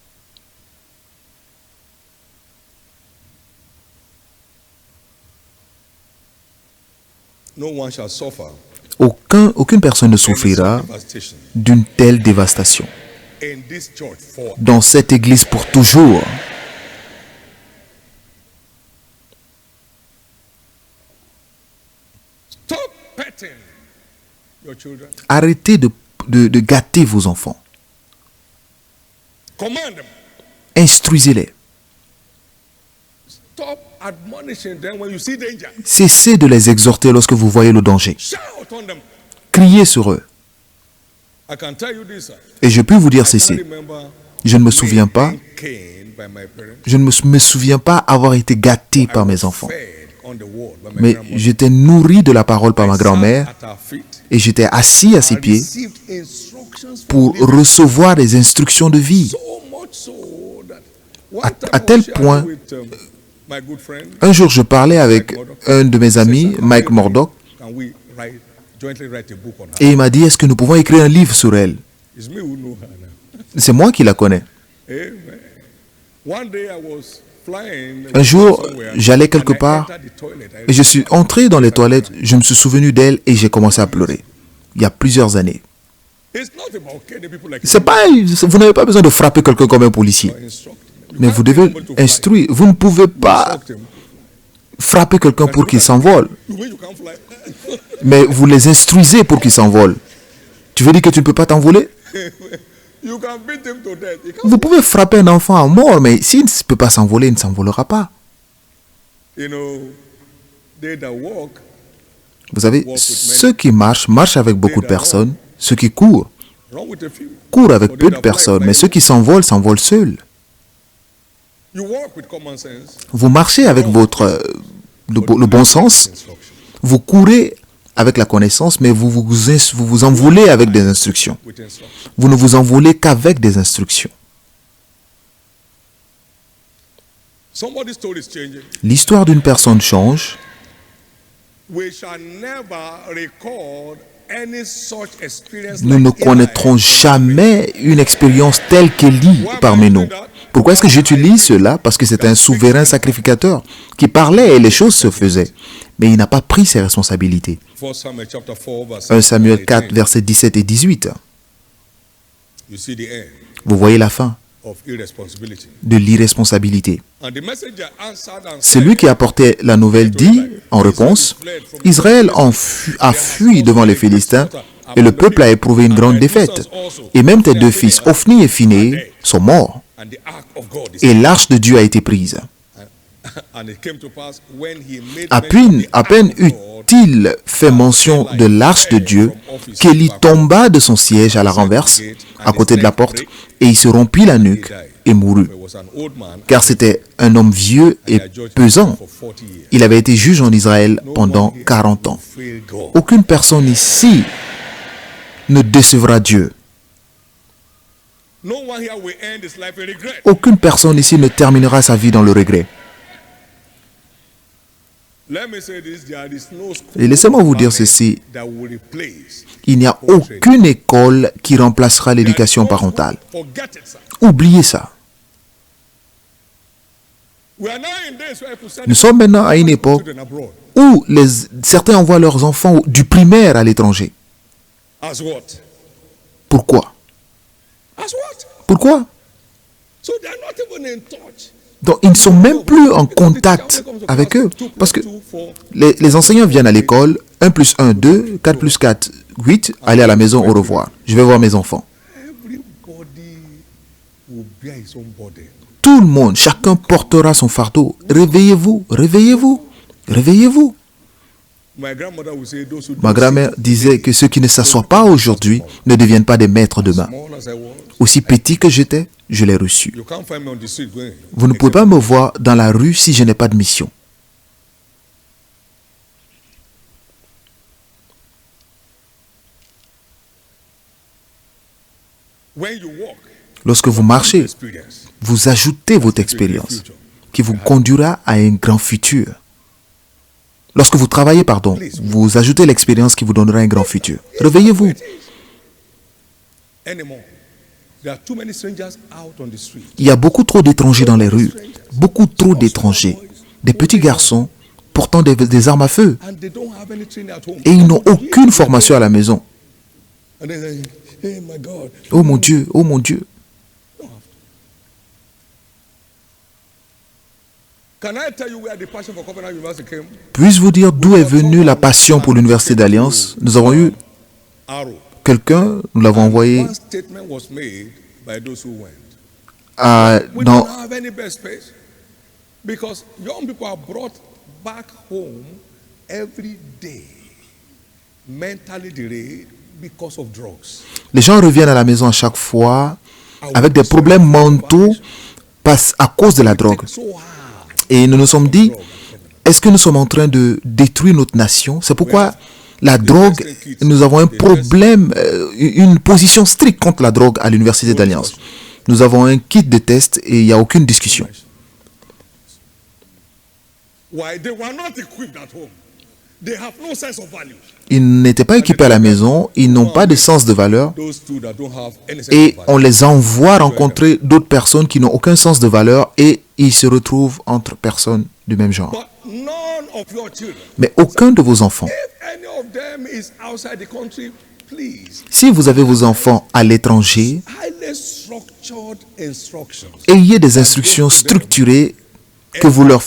No one shall suffer Aucune personne ne souffrira devastation d'une telle dévastation. in this church for Dans cette église pour toujours. stop petting your children. Arrêtez de gâter vos enfants. Command them. Instruisez-les. Stop admonishing them when you see danger. Cessez de les exhorter lorsque vous voyez le danger. Shout on them. Criez sur eux. I can tell you this. Et je peux vous dire I ceci. remember Je ne me souviens pas. being caned by my parents. Je ne me souviens pas avoir été gâté par mes enfants. Fed on the wall by my Mais grandmother. j'étais nourri de la parole par ma grand-mère Sat at our feet. et j'étais assis à ses I pieds received instructions from pour living. recevoir des instructions de vie. So much so that one À time tel I was sharing point, with, my good friend, Un jour, je parlais avec un de mes amis, Mike Murdoch, can we jointly write a book on her? et il m'a dit, est-ce que nous pouvons écrire un livre sur elle? It's me who know her now. C'est moi qui la connais. Amen. One day I was flying. Un jour, somewhere, j'allais quelque and I part entered the toilet. et je suis entré dans les toilettes, je me suis souvenu d'elle et j'ai commencé à pleurer. Il y a plusieurs années. It's not about killing people like C'est pas, vous n'avez pas besoin de frapper quelqu'un comme un policier, instruct them. mais vous devez instruire. Vous ne pouvez pas Instruct him. frapper quelqu'un pour qu'il s'envole, You mean you can't fly? mais vous les instruisez pour qu'ils s'envolent. Tu veux dire que tu ne peux pas t'envoler? You can beat him to death. You can't. Vous pouvez frapper un enfant à mort, mais s'il ne peut pas s'envoler, il ne s'envolera pas. You know, they that walk, Vous savez, ceux qui marchent avec beaucoup de personnes. Ceux qui run with a few. courent avec peu de personnes. Mais ceux qui s'envolent seuls. You walk with common sense. Vous marchez avec le bon sens. Instruction. Vous courez avec la connaissance, mais vous vous envolez avec des instructions. With instruction. Vous ne vous envolez qu'avec des instructions. Somebody's story is changing. L'histoire d'une personne change. We shall never record any such experience. Nous ne like Eli. connaîtrons jamais une expérience telle qu'Élie parmi nous. Pourquoi est-ce que j'utilise cela? Parce que c'est un souverain sacrificateur qui parlait et les choses se faisaient. Mais il n'a pas pris ses responsabilités. 1 Samuel chapter 4 verse 1 Samuel 4, 18. versets 17 et 18. You see the end Vous voyez la fin of irresponsibility. de l'irresponsabilité. And the messenger answered and C'est said, lui qui apportait la nouvelle dit, en réponse, Israël a fui devant les Philistins et le peuple a éprouvé une grande défaite. Et même tes deux fils, Ophni et Phiné, sont morts. and the ark of God is Et l'arche de Dieu a été prise. and it came to pass when he made À mention peine, of the à ark peine of God, eut-il fait mention de l'arche de Dieu qu'Élie tomba de son siège à la renverse, à côté de la porte, et il se rompit la nuque et mourut. there was an old man Car c'était un homme vieux et pesant. for 40 years. Il avait été juge en Israël pendant 40 ans. Fail God. Aucune personne ici ne décevra Dieu. No one here will end his life in regret. Aucune personne ici ne terminera sa vie dans le regret. Let me say this, there is no school Et laissez-moi vous dire ceci, that will replace. il n'y a aucune école qui remplacera l'éducation parentale. Forget it, sir. Oubliez ça. We are now in days where people send Nous sommes maintenant à une époque children abroad. où certains envoient leurs enfants du primaire à l'étranger. As what? Pourquoi? As what? Pourquoi? So they are not even in touch. Donc, ils ne sont même plus en contact avec eux. Parce que les enseignants viennent à l'école, 1 plus 1, 2, 4 plus 4, 8, allez à la maison, au revoir. Je vais voir mes enfants. Everybody will bear his own burden. Tout le monde, chacun portera son fardeau. Réveillez-vous, réveillez-vous, réveillez-vous. My grandmother would say, those who Ma grand-mère disait que ceux qui ne s'assoient pas aujourd'hui ne deviennent pas des maîtres demain. small as I was, Aussi petit que j'étais, je l'ai reçu. you can't find me on the street going. Vous ne pouvez pas me voir dans la rue si je n'ai pas de mission. When you walk, Lorsque vous marchez, experience. vous ajoutez votre expérience qui vous conduira à un grand futur. Lorsque vous travaillez, vous ajoutez l'expérience qui vous donnera un grand futur. Réveillez-vous. Anymore. There are too many strangers out on the street. Il y a beaucoup trop d'étrangers dans les rues. Beaucoup trop d'étrangers. Des petits garçons portant des armes à feu. And they don't have any training at home. Et ils n'ont aucune formation à la maison. And they say, hey, my God. Oh mon Dieu, oh mon Dieu. Can I tell you where the passion for Covenant University came? Puis-je vous dire d'où est venue la passion pour l'Université d'Alliance? Nous avons eu Arrow. quelqu'un, nous l'avons envoyé One statement was made by those who went. We dans... don't have any best space because young people are brought back home every day, mentally derailed because of drugs. Les gens reviennent à la maison à chaque fois avec des problèmes mentaux à cause de la drogue. So hard. Et nous nous sommes dit, est-ce que nous sommes en train de détruire notre nation? C'est pourquoi la drogue, nous avons un problème, une position stricte contre la drogue à l'Université d'Alliance. Nous avons un kit de test et il n'y a aucune discussion. Why they were not equipped at home. They have no sense of value. Ils n'étaient pas équipés à la maison, ils n'ont pas de sens de valeur Those two that don't have any sense et of on value. les envoie rencontrer d'autres personnes qui n'ont aucun sens de valeur et ils se retrouvent entre personnes du même genre. But none of your children, Mais aucun de vos enfants, if any of them is outside the country, please, si vous avez vos enfants à l'étranger, highly structured instructions. ayez des instructions structurées que vous leur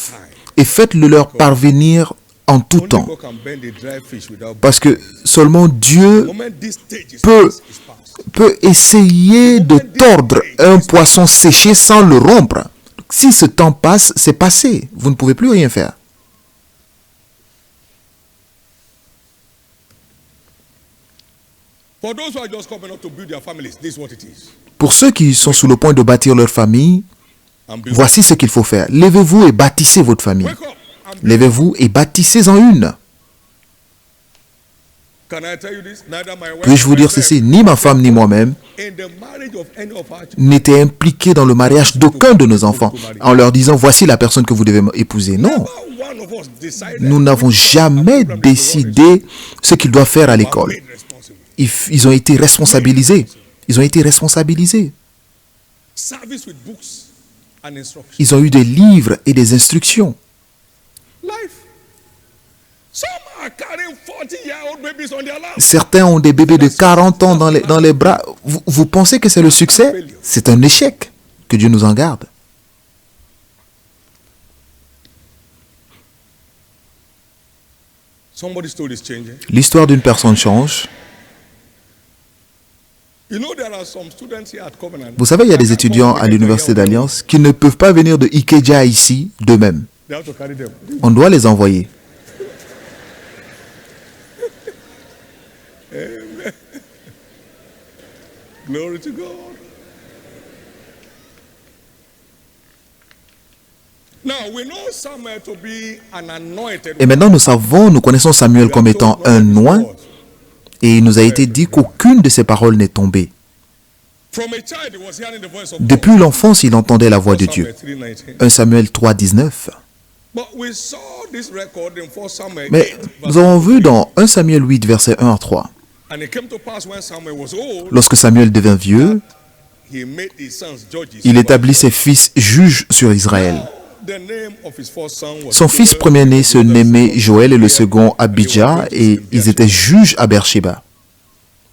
et faites-le leur parvenir en tout Only temps. God can bend a dry fish without Parce que seulement Dieu the moment this stage is peut, past, is past. peut essayer de tordre un poisson séché sans le rompre. Si ce temps passe, c'est passé. Vous ne pouvez plus rien faire. For those who are just coming up to build their families, this is what it is. Pour ceux qui sont sur le point de bâtir leur famille, And build. voici ce qu'il faut faire. Levez-vous et bâtissez votre famille. Wake up and build. Levez-vous et bâtissez-en une. Can I tell you this? Neither my wife Puis-je vous nor dire myself, ceci? Ni ma femme ni moi-même in the marriage of any of our children, n'étaient impliqués dans le mariage d'aucun de nos enfants en leur disant voici la personne que vous devez épouser. Non, one of us decided nous n'avons jamais décidé ce qu'ils doivent faire à l'école. made responsible. Ils ont été responsabilisés. Ils ont été responsabilisés. Service with books and instructions. Ils ont eu des livres et des instructions. Life. Some are carrying 40-year-old babies on their laps. Certains ont des bébés de 40 ans dans les bras. Vous pensez que c'est le succès? C'est un échec. Que Dieu nous en garde. Somebody's story is changing. L'histoire d'une personne change. You know there are some students here at Covenant. Vous savez, il y a des étudiants à l'Université d'Alliance qui ne peuvent pas venir de Ikeja ici d'eux-mêmes. They have to carry them. On doit les envoyer. Glory to God. Now we know Samuel to be an anointed. Et maintenant, nous connaissons Samuel comme étant un oint. Et il nous a été dit qu'aucune de ses paroles n'est tombée. From a child, he was hearing the voice of God. Depuis l'enfance, il entendait la voix de Dieu. Samuel 3:19. 1 Samuel 3, 19. But we saw this record in 1 Samuel Mais 8, nous avons vu dans 1 Samuel 8, versets 1 à 3. and it came to pass when Samuel was old, Lorsque Samuel devint vieux, he made his sons judges. il établit ses fils juges sur Israël. The name of his first son was Son fils premier-né se nommait Joël et le second Abijah, et ils étaient juges à Beersheba.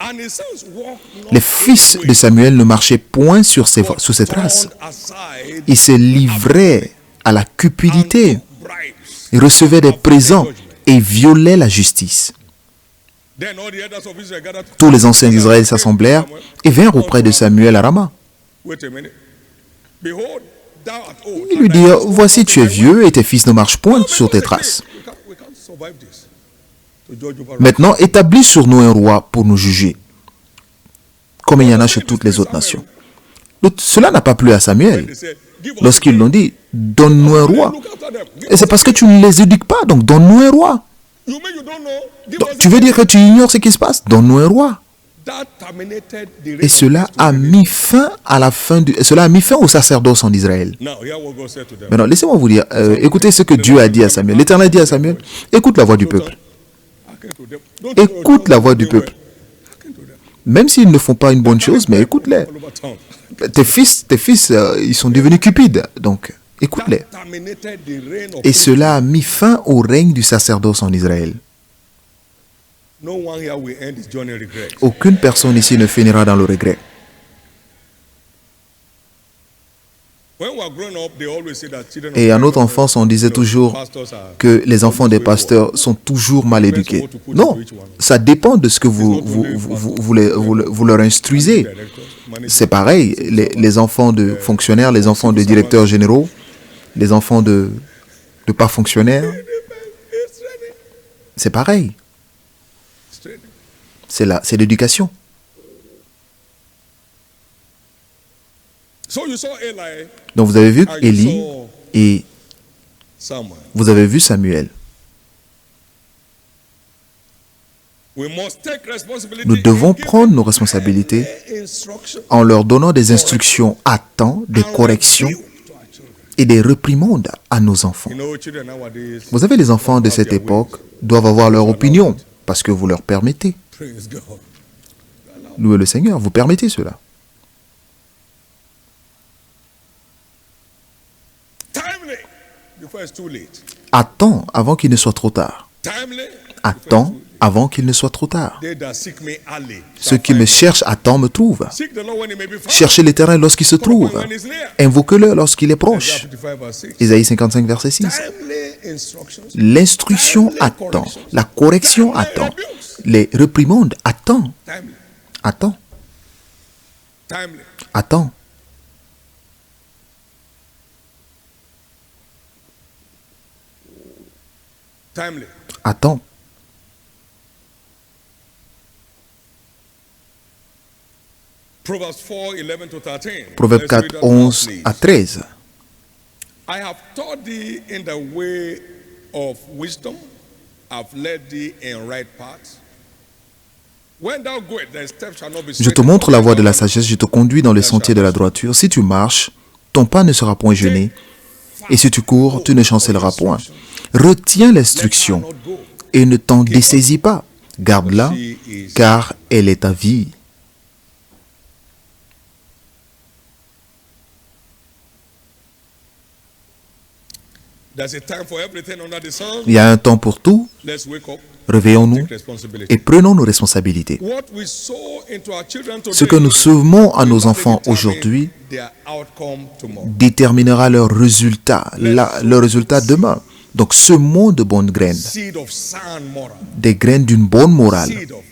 and his sons walked not Les fils de Samuel ne marchaient point sur ses traces. turned aside Ils se livraient à la cupidité, bribes. ils recevaient des présents et violaient la justice. Then all the elders of Israel gathered. Tous les anciens d'Israël s'assemblèrent et vinrent auprès de Samuel à Rama. Wait a minute. Behold, thou art old, Il lui and dit, thy days voici not tu es in thy way. vieux et tes fils ne marchent point Now sur make tes us a king. traces. We can't survive this. To judge over us. Maintenant, établis sur nous un roi pour nous juger, comme il y en a chez toutes les autres nations. Cela n'a pas plu à Samuel. They say, give us Lorsqu'ils l'ont dit, donne-nous un roi. look after them. Give Et c'est us- parce que tu ne les éduques pas, donc donne-nous un roi. You mean you don't know? Give Donc, us tu veux dire que tu ignores ce qui se passe? Donne-nous un roi. that terminated the reign Et of cela priesthood a in mis fin à la fin du, cela a mis fin au sacerdoce en Israël. Now, hear what God said to them. Maintenant, laissez-moi vous dire, écoutez ce que Dieu a dit à Samuel. L'Éternel dit à Samuel, écoute la voix du peuple. Hearken to them. Don't you know Écoute la voix du they were- peuple. hearken to them. Même s'ils ne font pas une bonne chose, mais écoute-les. All over town. Tes fils, ils sont devenus cupides, donc écoute-les. That terminated the reign of Et priesthood. cela a mis fin au règne du sacerdoce en Israël. No one here will end his journey in regret. Aucune personne ici ne finira dans le regret. When we are growing up, they always say that children of Et à God notre enfance, on disait toujours pastors are que les enfants des pasteurs sont toujours mal éduqués. Non, ça dépend de ce que vous leur instruisez. directors, managers. C'est pareil, les enfants de fonctionnaires, les enfants de directeurs généraux, les enfants de pas fonctionnaires, It's training. c'est pareil. It's training. C'est l'éducation. So you saw Eli Donc vous avez vu and you Élie saw et Samuel. vous avez vu Samuel. We must take responsibility Nous in devons giving prendre nos responsabilités instruction en leur donnant des instructions à temps, des and corrections rebuke to our children. et des réprimandes à nos enfants. You know, children nowadays, Vous savez, les enfants de cette époque doivent avoir leur opinion parce que vous leur permettez. praise God. Louez le Seigneur, vous permettez cela. Timely before it's too late. À temps avant qu'il ne soit trop tard. Timely. À temps avant qu'il ne soit trop tard. They that seek me early. Ceux qui me cherchent à temps me trouvent. Seek the Lord when he may be found. Cherchez l'Éternel lorsqu'il se trouve. When he's near. Invoquez-le lorsqu'il est proche. Isaiah 55 verse 6. Isaïe 55, verset 6. Timely instructions. L'instruction à temps, la correction à temps, les réprimandes à temps, Timely. à temps, Timely. à temps. Timely. À temps. Proverbs 4, 11 to 13. Proverbe Let's read 4, that now, 11 please. à 13. I have taught thee in the way of wisdom. I've led thee in right paths. When thou goest, thy steps shall not be Je te straitened. montre la voie de la sagesse, je te conduis dans les sentiers de la droiture. Si tu marches, ton pas ne sera point gêné. Et si tu cours, tu ne chancelleras point. Retiens l'instruction Not go. et ne t'en dessaisis pas. Garde-la, car elle est ta vie. There's a time for everything under the sun. Il y a un temps pour tout. Let's wake up. Réveillons-nous Take responsibility. et prenons nos responsabilités. What we sow into our children today Ce que nous semons à nos will enfants determine aujourd'hui their outcome tomorrow. déterminera leur résultat demain. Donc semons de bonnes graines, Seed of sound moral. des graines d'une bonne morale, Seed of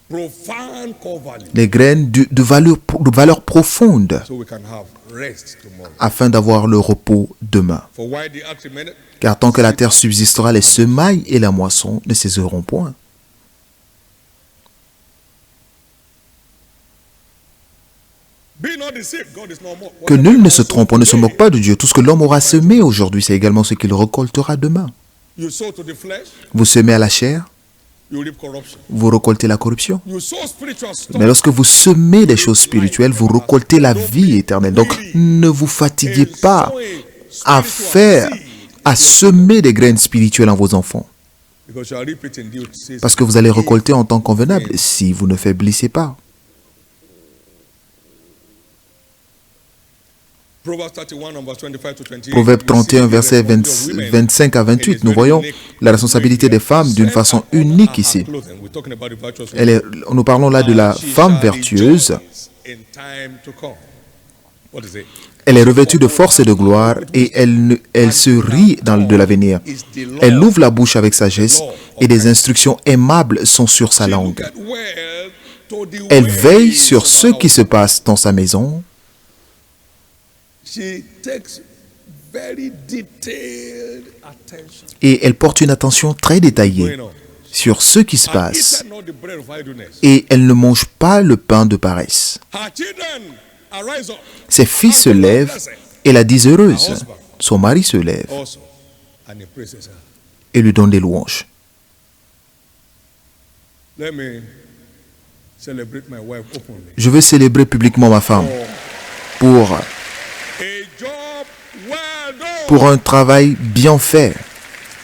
profound core value. des graines de valeur profonde, So we can have rest tomorrow. afin d'avoir le repos demain. For why the earth remaineth, Car tant que la terre subsistera, les semailles et la moisson ne cesseront point. be not deceived. God is no more. Que nul ne se trompe, on ne se moque pas de Dieu. Tout ce que l'homme aura semé aujourd'hui, c'est également ce qu'il récoltera demain. You sow to the flesh, Vous semez à la chair, you reap corruption. vous récoltez la corruption. You sow spiritual stuff. Mais lorsque vous semez des choses spirituelles, vous récoltez la vie éternelle. Donc ne vous fatiguez pas à semer des graines spirituelles en vos enfants. Because you are reap it in due season. Parce que vous allez récolter en temps convenable si vous ne faiblissez pas. Proverbs 31, verse 25 to 28. Proverbe We 31, see the versets responsibility of women 25 à 28, in this nous very voyons unique la responsabilité way. des femmes d'une façon Set unique upon her ici. clothing. We're talking about the virtuous Nous parlons là de la woman. She femme shall vertueuse. rejoice in time to come. What is it? Elle est revêtue de force et de gloire et elle se rit de l'avenir. Elle ouvre la bouche avec sagesse et des instructions aimables sont sur sa She langue. looketh well to the Elle ways veille sur of ce our qui se passe dans sa maison she takes very detailed attention. Et elle porte une attention très détaillée Going on. sur ce qui se And passe. eat not the bread of idleness. Et elle ne mange pas le pain de paresse. Her children arise up. Ses fils se lèvent et la disent heureuse. Son mari se lève Also, and he praises her. et lui donne des louanges. Let me celebrate my wife openly. Je veux célébrer publiquement ma femme pour, A job well done. pour un travail bien fait.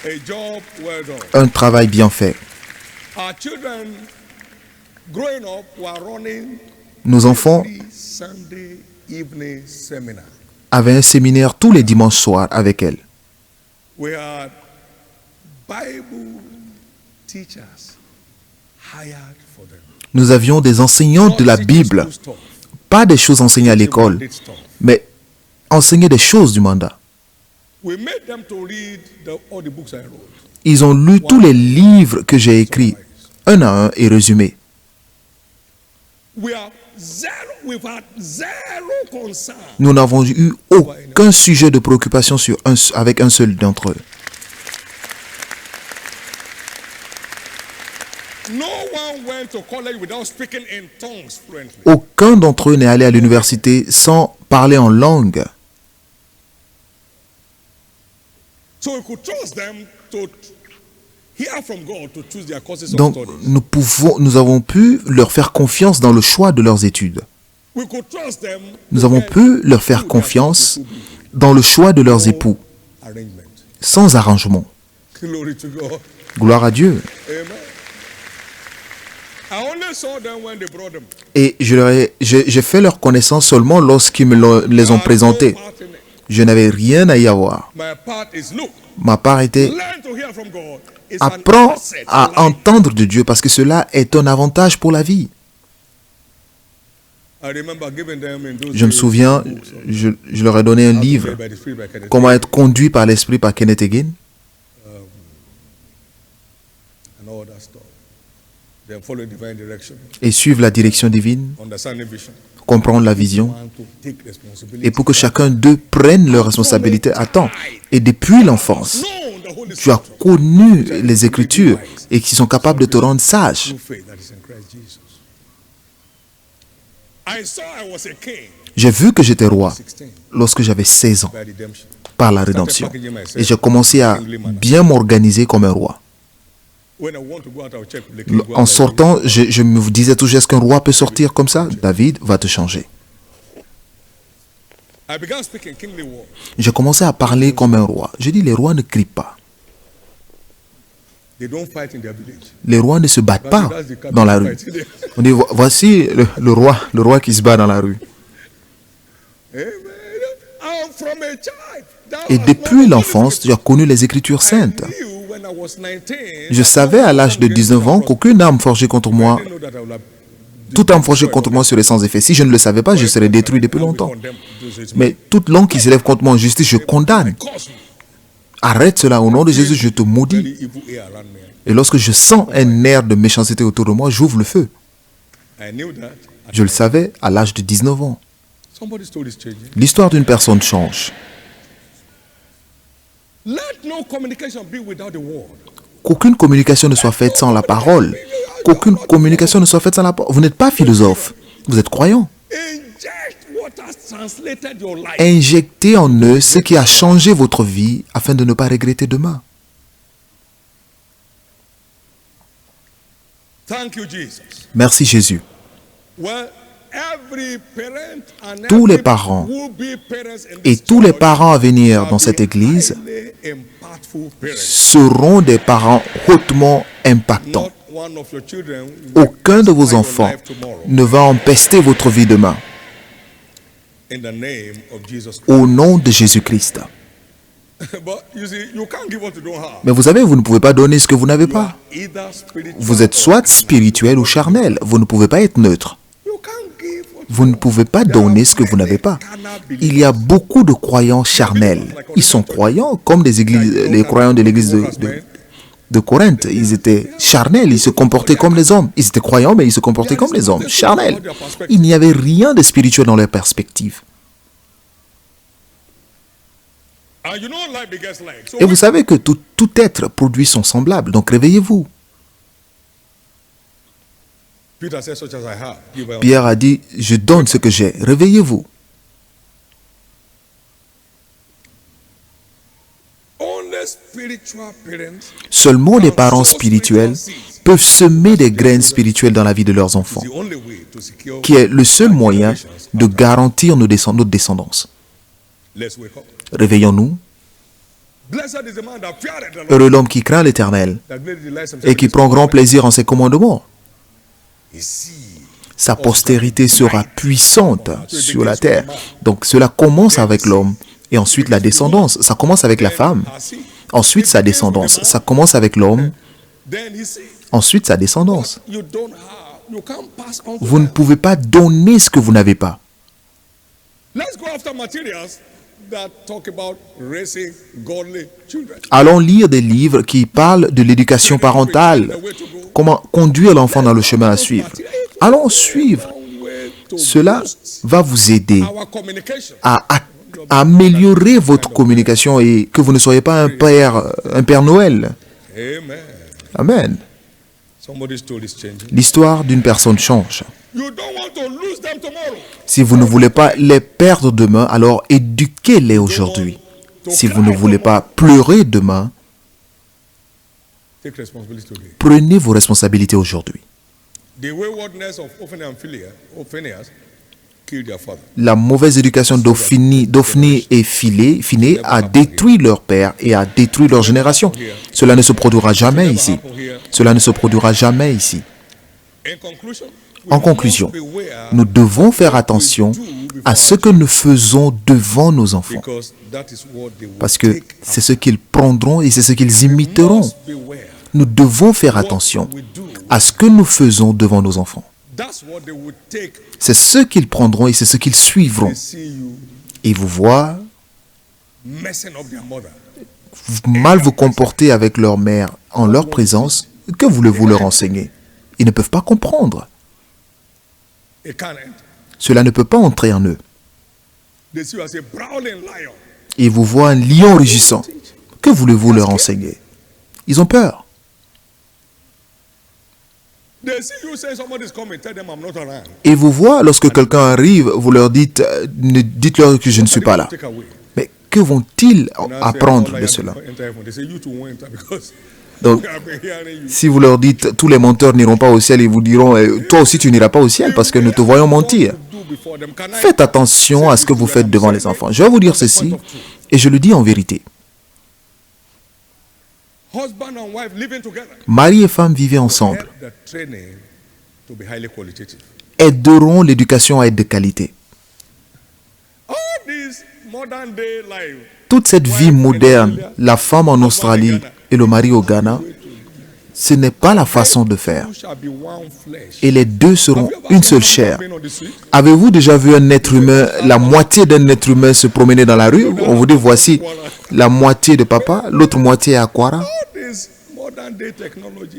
A job well done. Un travail bien fait. Our children growing up were running Nos enfants every Sunday evening seminar. avaient un séminaire tous les dimanches soirs avec elle. We had Bible teachers hired for them. Nous avions des enseignants de la Not Bible, teaching stuff, pas des choses enseignées à l'école, teaching stuff. mais enseigner des choses du mandat. We made them to read all the books I wrote. Ils ont lu tous les livres que j'ai écrits, un à un et résumés. We've had zero concern. Nous n'avons eu aucun sujet de préoccupation avec un seul d'entre eux. No one went to college without speaking in tongues fluently. Aucun d'entre eux n'est allé à l'université sans parler en langue. So we could trust them to hear from God to choose their courses of Donc, studies. nous avons pu leur faire confiance dans le choix de leurs études. We could trust them Nous to avons get pu leur faire who they are confiance supposed to be. dans le choix de leurs époux, Arrangement. sans arrangement. Glory to God. Gloire à Dieu. Amen. I only saw them when they brought them. Et j'ai fait leur connaissance seulement lorsqu'ils les ont présentés. Je n'avais rien à y avoir. My part is look. Ma part était Learn to hear from God. It's an apprends asset to à life. entendre de Dieu parce que cela est un avantage pour la vie. I remember giving them in those Je me days souviens, books on je leur ai donné un how to livre, live by the Spirit by Kenneth Comment Hagin être conduit par l'Esprit par Kenneth Hagin, and all that stuff. Then follow divine direction, et suivre la direction divine, understanding vision. comprendre la vision, Want to take responsibility. et pour que chacun d'eux prenne leurs responsabilités à temps. Et depuis l'enfance, Known the Holy tu as Spirit connu les Écritures et qui sont capables de te rendre sage. through faith that is in Christ Jesus. I saw I was a king. J'ai vu que j'étais roi 16 lorsque j'avais 16 ans by redemption. par la rédemption. Et j'ai commencé à bien m'organiser comme un roi. When I want to go out, I will check with the king. En sortant, je me disais toujours, est-ce qu'un roi peut sortir comme ça? David va te changer. I began speaking kingly words. J'ai commencé à parler comme un roi. Je dis, les rois ne crient pas. They don't fight in their village. Les rois ne se battent pas That's the dans la capital rue. fight. On dit, voici le roi qui se bat dans la rue. Amen. I'm from a child. That Et was depuis not l'enfance, tu as connu les Écritures I saintes. knew when I was 19, Je savais à l'âge de 19 ans qu'aucune arme forgée contre moi, I didn't know that I would have toute arme forgée contre moi serait sans effet. Si je ne le savais pas, je serais détruit depuis longtemps. Mais toute langue qui s'élève contre moi en justice, je condamne. Arrête cela au nom de Jésus, je te maudis. Et lorsque je sens un air de méchanceté autour de moi, j'ouvre le feu. Je le savais à l'âge de 19 ans. L'histoire d'une personne change. Qu'aucune communication ne soit faite sans la parole. Qu'aucune communication ne soit faite sans la parole. Vous n'êtes pas philosophe, vous êtes croyant. Injectez en eux ce qui a changé votre vie afin de ne pas regretter demain. Merci Jésus. Tous les parents et tous les parents à venir dans cette église seront des parents hautement impactants. Aucun de vos enfants ne va empester votre vie demain. Au nom de Jésus-Christ. Mais vous savez, vous ne pouvez pas donner ce que vous n'avez pas. Vous êtes soit spirituel ou charnel. Vous ne pouvez pas être neutre. Vous ne pouvez pas donner ce que vous n'avez pas. Il y a beaucoup de croyants charnels. Ils sont croyants comme les croyants de l'église de Corinthe. Ils étaient charnels, ils se comportaient comme les hommes. Ils étaient croyants, mais ils se comportaient comme les hommes, charnels. Il n'y avait rien de spirituel dans leur perspective. And you know like begets like. So Et vous savez que tout être produit son semblable. Donc réveillez-vous. Peter said, such as I have, give I unto Pierre a dit, je donne ce que j'ai. Réveillez-vous. only spiritual parents. Seulement les parents spirituels peuvent semer des graines spirituelles dans la vie de leurs enfants, The only way to secure. qui est le seul moyen de garantir notre descendance. Let's wake up. Réveillons-nous. Blessed is the man that feareth the Lord, Heureux l'homme qui craint l'Éternel that greatly delights himself et in qui his prend grand plaisir en ses commandements. His seed. Sa postérité sera puissante sur la terre. Donc cela commence avec l'homme et ensuite la descendance. Ça commence avec la femme. Her seed. Ensuite sa descendance. Ça commence avec l'homme. Then his seed. Ensuite sa descendance. You don't have. You can't pass on to Vous ne them. pouvez pas donner ce que vous n'avez pas. Let's go after materials that talk about raising godly children. Allons lire des livres qui parlent de l'éducation parentale. Comment conduire l'enfant dans le chemin à suivre. Allons suivre. One way to Cela boost va vous aider our communication. à améliorer votre communication et que vous ne soyez pas un père Noël. Amen. Amen. Somebody's story is changing. L'histoire d'une personne change. You don't want to lose them tomorrow. Si vous ne voulez pas les perdre demain, alors éduquez-les aujourd'hui. Si vous ne voulez pas pleurer demain, Take responsibility today. prenez vos responsabilités aujourd'hui. The waywardness of Phineas killed their father. La mauvaise éducation d'Ophni et Phiné a détruit leur père et a détruit leur génération. Cela ne se produira jamais ici. Cela ne se produira jamais ici. En conclusion, nous devons faire attention à ce que nous faisons devant nos enfants, parce que c'est ce qu'ils prendront et c'est ce qu'ils imiteront. Nous devons faire attention à ce que nous faisons devant nos enfants. C'est ce qu'ils prendront et c'est ce qu'ils suivront. Ils vous voient mal vous comporter avec leur mère en leur présence. Que voulez-vous leur enseigner? Ils ne peuvent pas comprendre. Cela ne peut pas entrer en eux. Ils vous voient un lion rugissant. Que voulez-vous leur enseigner? Ils ont peur. Ils vous voient lorsque quelqu'un arrive, vous leur dites, dites-leur que je ne suis pas là. Mais que vont-ils apprendre de cela? Donc, si vous leur dites, tous les menteurs n'iront pas au ciel, ils vous diront, toi aussi tu n'iras pas au ciel parce que nous te voyons mentir. Faites attention à ce que vous faites devant les enfants. Je vais vous dire ceci, et je le dis en vérité. Mari et femme vivez ensemble. Aideront l'éducation à être de qualité. Toute cette vie moderne, la femme en Australie et le mari au Ghana, ce n'est pas la façon de faire. Et les deux seront une seule chair. Avez-vous déjà vu un être humain, la moitié d'un être humain se promener dans la rue? On vous dit, voici la moitié de papa, l'autre moitié à Aquara.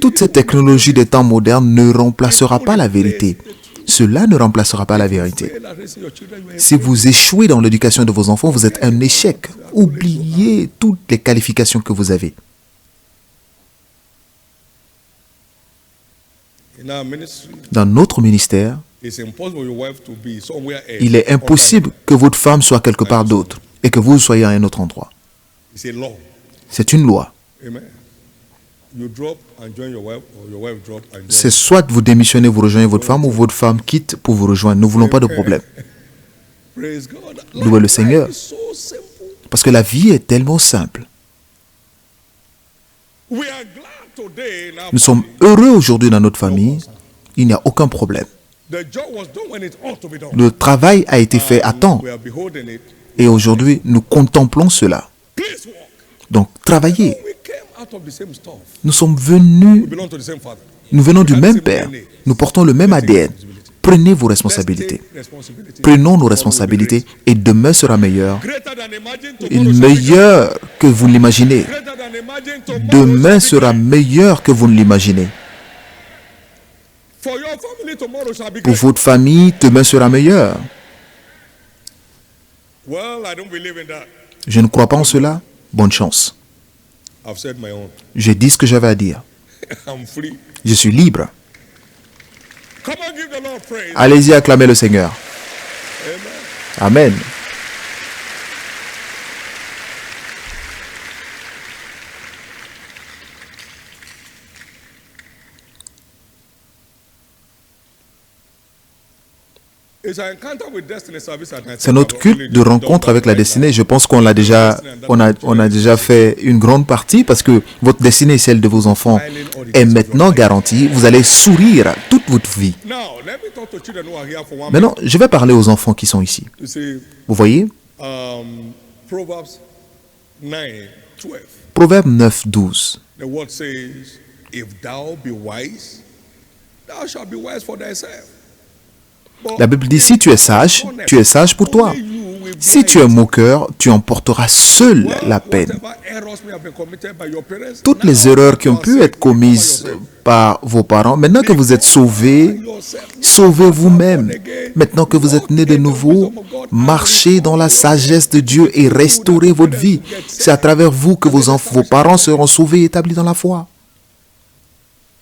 Toute cette technologie des temps modernes ne remplacera pas la vérité. Cela ne remplacera pas la vérité. Si vous échouez dans l'éducation de vos enfants, vous êtes un échec. Oubliez toutes les qualifications que vous avez. Dans notre ministère, il est impossible que votre femme soit quelque part d'autre et que vous soyez à un autre endroit. C'est une loi. C'est soit vous démissionnez, vous rejoignez votre femme, ou votre femme quitte pour vous rejoindre. Nous ne voulons pas de problème. Louez le Seigneur. Parce que la vie est tellement simple. Nous sommes heureux aujourd'hui dans notre famille. Il n'y a aucun problème. Le travail a été fait à temps. Et aujourd'hui, nous contemplons cela. Donc, travaillez. Nous sommes venus, nous venons du même Père. Nous portons le même ADN. Prenez vos responsabilités. Prenons nos responsabilités et demain sera meilleur. Meilleur que vous l'imaginez. Demain sera meilleur que vous ne l'imaginez. Pour votre famille, demain sera meilleur. Je ne crois pas en cela. Bonne chance. I've said my own. J'ai dit ce que j'avais à dire. I'm free. Je suis libre. Come on, give the Lord praise. Allez-y, acclamez le Seigneur. Amen. Amen. It's an encounter with destiny service at night. C'est notre culte de rencontre avec la destinée. Je pense qu'on l'a déjà, on a déjà fait une grande partie parce que votre destinée et celle de vos enfants est maintenant garantie. Vous allez sourire toute votre vie. Now, let me talk to children who are here for one Maintenant, je vais parler aux enfants qui sont ici. minute. You see, Vous voyez, Proverbs 9, 12. Proverbe 9, 12. The word says, if thou be wise, thou shalt be wise for thyself. But La Bible dit, si tu es sage pour toi. only you will Si tu es moqueur, tu en porteras seul la peine. whatever errors may have been committed by your parents, Toutes now les erreurs qui ont you are pu saved, être commises yourself. par vos parents, maintenant que vous êtes sauvés, sauvez vous-même. Maintenant que vous êtes nés de nouveau, marchez dans la sagesse de Dieu et restaurez votre vie. C'est à travers vous que vos parents seront sauvés et établis dans la foi.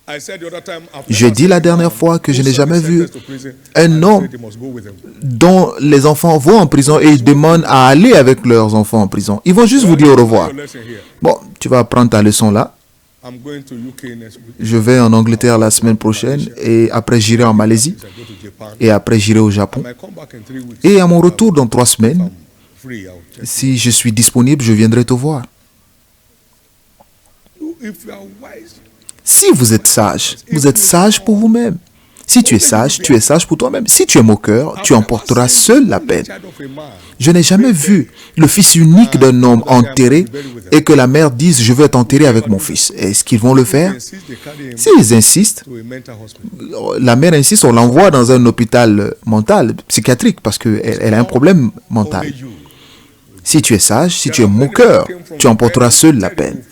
I said the other time, I've J'ai never dit la seen dernière anyone fois que je who n'ai jamais vu sentenced to prison un and homme they must go with them. dont les enfants vont en prison et ils demandent à aller avec leurs enfants en prison. Ils vont juste vous dire au revoir. Your lesson here. Bon, tu vas apprendre ta leçon là. I'm going to UK next week. Je vais en Angleterre la semaine prochaine et après j'irai en Malaisie I go to Japan. et après j'irai au Japon. I come back in 3 weeks. Et à mon retour dans 3 semaines, I'm free. I'll check. si je suis disponible, je viendrai te voir. If you are wise, Si vous êtes sage pour vous-même. Si tu es sage pour toi-même. Si tu es moqueur, tu emporteras seul la peine. child of a man, Je n'ai jamais vu le fils unique d'un homme enterré et que la mère dise « Je veux être enterré avec mon fils ». Est-ce qu'ils vont le faire? insist they carry him S'ils insistent, to a mental hospital. la mère insiste, on l'envoie dans un hôpital mental, psychiatrique, parce qu'elle a un problème mental. Only you. Si tu es sage, si tu es moqueur, tu emporteras seul la peine.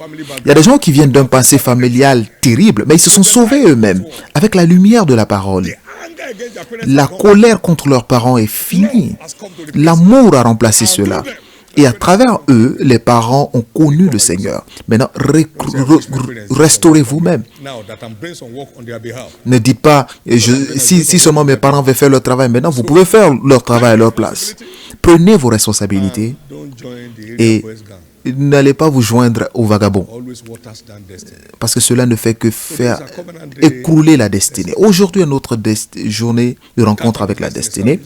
Il y a des gens qui viennent d'un passé familial terrible, mais ils se sont sauvés eux-mêmes avec la lumière de la parole. Anger against their parents La has gone. colère contre leurs parents est finie. Has come to replace L'amour a remplacé cela. Et à travers eux, les parents ont connu le Seigneur. Maintenant, restaurez vous-même. now that I'm doing some work on their behalf. Ne dites pas, si seulement mes parents avaient fait leur travail, maintenant vous pouvez faire leur travail à leur place. Prenez vos responsabilités Don't join the area et boys gang. n'allez pas vous joindre aux vagabonds, Always waters down destiny. parce que cela ne fait que faire écrouler la destinée. Aujourd'hui est notre journée de rencontre avec la destinée.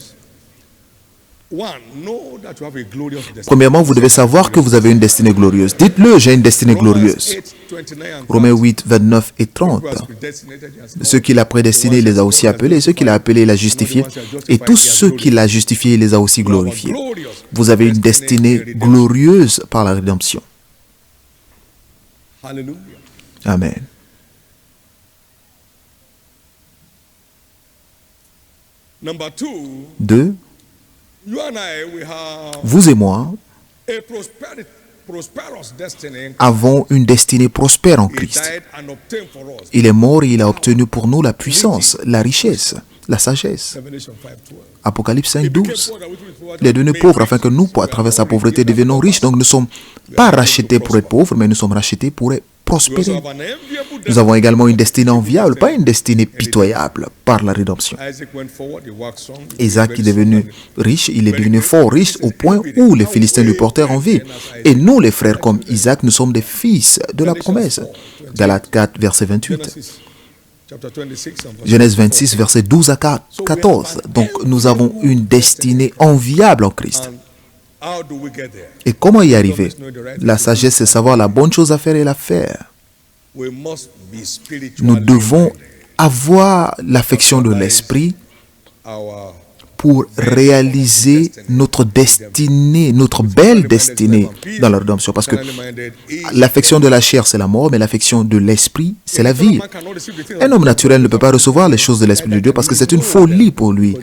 One, know that you have a glorious destiny. Premièrement, vous devez savoir que vous avez une destinée glorieuse. Dites-le, j'ai une destinée glorieuse. 8, 29 and Romains 8, 29 et 30. who has predestinated has Ceux qu'il a prédestinés, il les a aussi appelés. Ceux qu'il a appelés, il a justifiés. Et tous ceux qu'il a justifiés, il les a aussi glorifiés. glorious. Vous avez une destinée glorieuse par la rédemption. Hallelujah. Amen. Number 2, 2. you and I, we have Vous et moi a prosperous destiny. avons une destinée prospère en He Christ. died and obtained for us. Il est mort et il a obtenu pour nous la puissance, la richesse, la sagesse. Revelation 5:12. Apocalypse 5, He became 12. poor that we through his poverty Il est devenu may pauvre be afin que nous, à travers sa pauvreté, devenions riches. Donc nous ne sommes pas rachetés pour être pauvres, mais nous sommes rachetés pour être We also prospérer. have an enviable Nous destiny. avons également une destinée enviable, pas une destinée pitoyable par la rédemption. Isaac went forward, he waxed strong. Isaac est devenu riche, il est devenu fort riche au point où les Philistins lui portèrent envie. Et nous, les frères comme Isaac, nous sommes des fils de la promesse. Galates 4, verset 28. Genesis chapter 26 and verse Genèse 26, verset 12 à 14. Donc nous avons une destinée enviable en Christ. how do we get there? Et comment y arriver? La sagesse, c'est savoir la bonne chose à faire et la faire. We must be spiritually Nous devons led. avoir l'affection de l'esprit Our pour réaliser notre destinée, notre belle destinée dans la rédemption. Parce que l'affection de la chair, c'est la mort, mais l'affection de l'esprit, c'est la vie. Un homme naturel ne peut pas recevoir les choses de l'Esprit de Dieu parce que c'est une folie pour lui.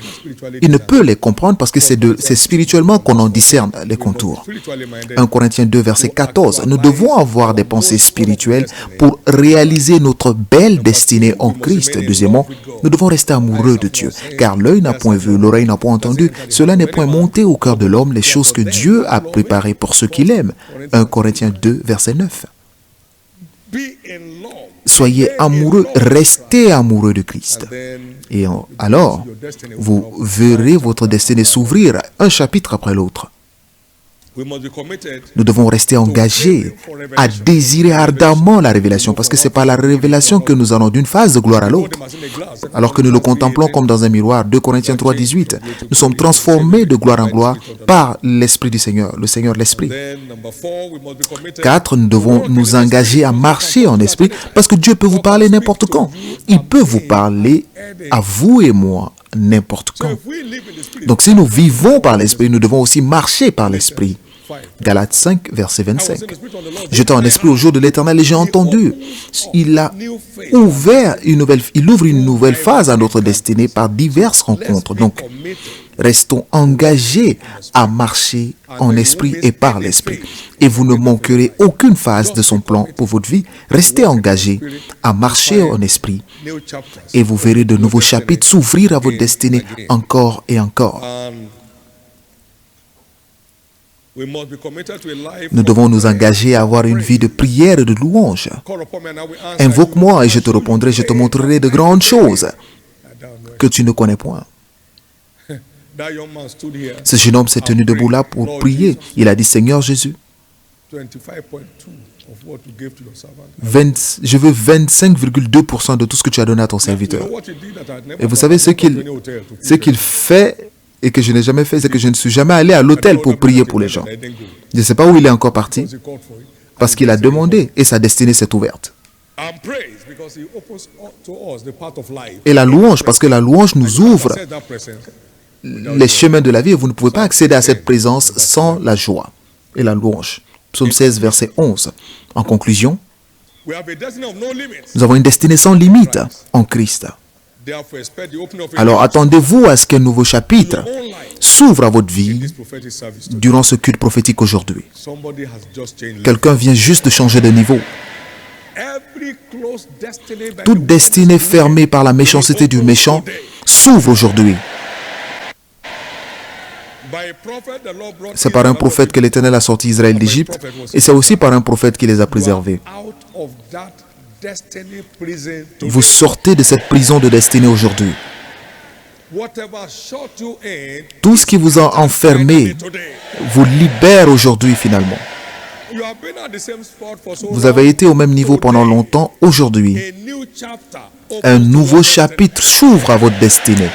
Il ne peut les comprendre parce que c'est spirituellement qu'on en discerne les contours. 1 Corinthiens 2, verset 14. Nous devons avoir des pensées spirituelles pour réaliser notre belle destinée en Christ. Deuxièmement, nous devons rester amoureux de Dieu, car l'œil n'a point vu, l'oreille l'oreille n'a point entendu, cela n'est point monté au cœur de l'homme, les choses que Dieu a préparées pour ceux qui l'aiment. 1 Corinthiens 2, verset 9. Soyez amoureux, restez amoureux de Christ. Et alors, vous verrez votre destinée s'ouvrir un chapitre après l'autre. Nous devons rester engagés à désirer ardemment la révélation, parce que c'est par la révélation que nous allons d'une phase de gloire à l'autre. Alors que nous le contemplons comme dans un miroir, 2 Corinthiens 3, 18, nous sommes transformés de gloire en gloire par l'Esprit du Seigneur, le Seigneur l'Esprit. 4, nous devons nous engager à marcher en esprit, parce que Dieu peut vous parler n'importe quand. Il peut vous parler à vous et moi n'importe quand. Donc si nous vivons par l'Esprit, nous devons aussi marcher par l'Esprit. Galates 5, verset 25. J'étais en esprit au jour de l'Éternel et j'ai entendu. Il ouvre une nouvelle phase à notre destinée par diverses rencontres. Donc, restons engagés à marcher en esprit et par l'esprit. Et vous ne manquerez aucune phase de son plan pour votre vie. Restez engagés à marcher en esprit et vous verrez de nouveaux chapitres s'ouvrir à votre destinée encore et encore. Nous devons nous engager à avoir une vie de prière et de louange. Invoque-moi et je te répondrai, je te montrerai de grandes choses que tu ne connais point. Ce jeune homme s'est tenu debout là pour prier. Il a dit, Seigneur Jésus, je veux 25,2% de tout ce que tu as donné à ton serviteur. Et vous savez ce qu'il fait et que je n'ai jamais fait, c'est que je ne suis jamais allé à l'hôtel pour prier pour les gens. Je ne sais pas où il est encore parti, parce qu'il a demandé et sa destinée s'est ouverte. Et la louange, parce que la louange nous ouvre les chemins de la vie et vous ne pouvez pas accéder à cette présence sans la joie et la louange. Psaume 16, verset 11. En conclusion, nous avons une destinée sans limite en Christ. Alors attendez-vous à ce qu'un nouveau chapitre s'ouvre à votre vie durant ce culte prophétique aujourd'hui. Quelqu'un vient juste de changer de niveau. Toute destinée fermée par la méchanceté du méchant s'ouvre aujourd'hui. C'est par un prophète que l'Éternel a sorti Israël d'Égypte et c'est aussi par un prophète qui les a préservés. Vous sortez de cette prison de destinée aujourd'hui. Tout ce qui vous a enfermé vous libère aujourd'hui finalement. Vous avez été au même niveau pendant longtemps. Aujourd'hui, un nouveau chapitre s'ouvre à votre destinée.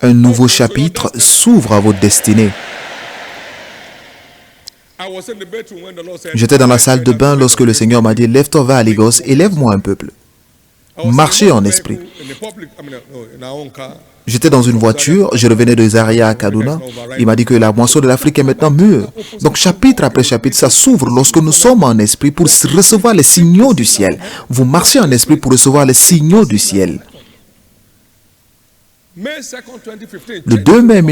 Un nouveau chapitre s'ouvre à votre destinée. J'étais dans la salle de bain lorsque le Seigneur m'a dit, lève-toi, va à Lagos et lève-moi un peuple. Marchez en esprit. J'étais dans une voiture, je revenais de Zaria à Kaduna. Il m'a dit que la moisson de l'Afrique est maintenant mûre. Donc chapitre après chapitre, ça s'ouvre lorsque nous sommes en esprit pour recevoir les signaux du ciel. Vous marchez en esprit pour recevoir les signaux du ciel. Le 2 mai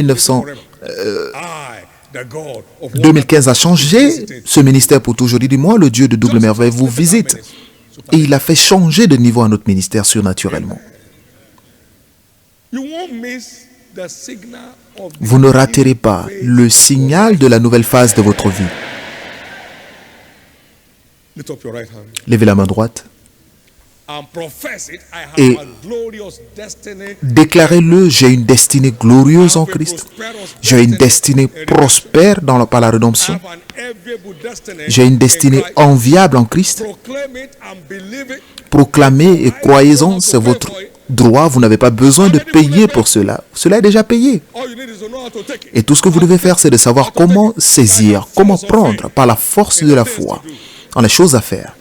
2015 a changé ce ministère pour toujours. Il dit, moi, le Dieu de double merveille, vous visite. Et il a fait changer de niveau à notre ministère surnaturellement. Vous ne raterez pas le signal de la nouvelle phase de votre vie. Levez la main droite. Et déclarez-le, j'ai une destinée glorieuse en Christ. J'ai une destinée prospère par la rédemption. J'ai une destinée enviable en Christ. Proclamez et croyez-en, c'est votre droit. Vous n'avez pas besoin de payer pour cela. Cela est déjà payé. Et tout ce que vous devez faire, c'est de savoir comment saisir, comment prendre par la force de la foi en les choses à faire.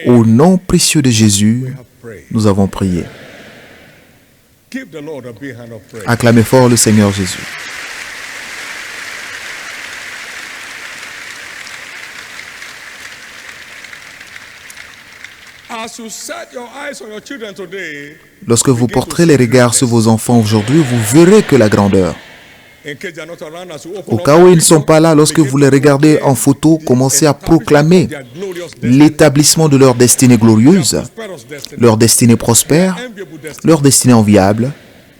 Au nom précieux de Jésus, nous avons prié. Acclamez fort le Seigneur Jésus. As you set your eyes on your children today, Lorsque vous porterez les regards sur vos enfants aujourd'hui, vous verrez que la grandeur. in case they are not around, as you open Au up cas où ils ne sont pas là, lorsque vous les regardez en photo, commencez à proclamer their glorious destiny, l'établissement de leur destinée glorieuse, prosperous destiny, leur destinée prospère, enviable destiny. leur destinée enviable.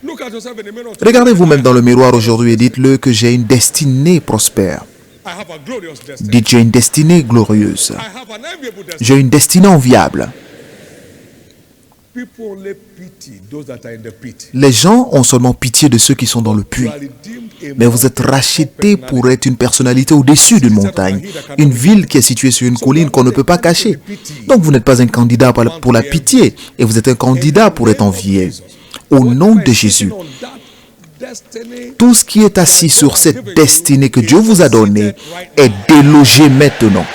Look at yourself in the mirror. Regardez vous-même dans le miroir aujourd'hui et dites-le que j'ai une destinée prospère. I have a glorious destiny. Dites j'ai une destinée glorieuse. I have an enviable destiny. J'ai une destinée enviable. People only pity those that are in the pit. Les gens ont seulement pitié de ceux qui sont dans le puits. You are redeemed a Mais vous êtes racheté pour être une personnalité au-dessus d'une montagne, une ville qui est située sur une colline qu'on ne peut pas cacher. Donc vous n'êtes pas un candidat pour la pitié, et vous êtes un candidat pour être envié. Au nom de Jésus, on that destiny. tout ce qui est assis sur cette destinée que Dieu vous a donnée est délogé maintenant.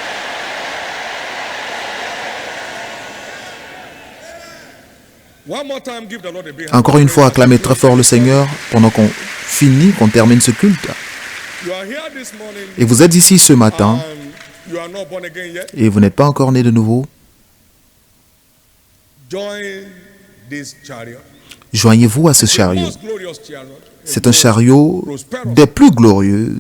One more time, give the Lord a big hand. Encore une fois, acclamez très fort le Seigneur pendant qu'on finit, qu'on termine ce culte. You are here this morning Et vous êtes ici ce matin, and you are not born again yet. et vous n'êtes pas encore né de nouveau. Join this chariot. Joignez-vous à ce chariot. Most glorious chariot. C'est un chariot des plus glorieux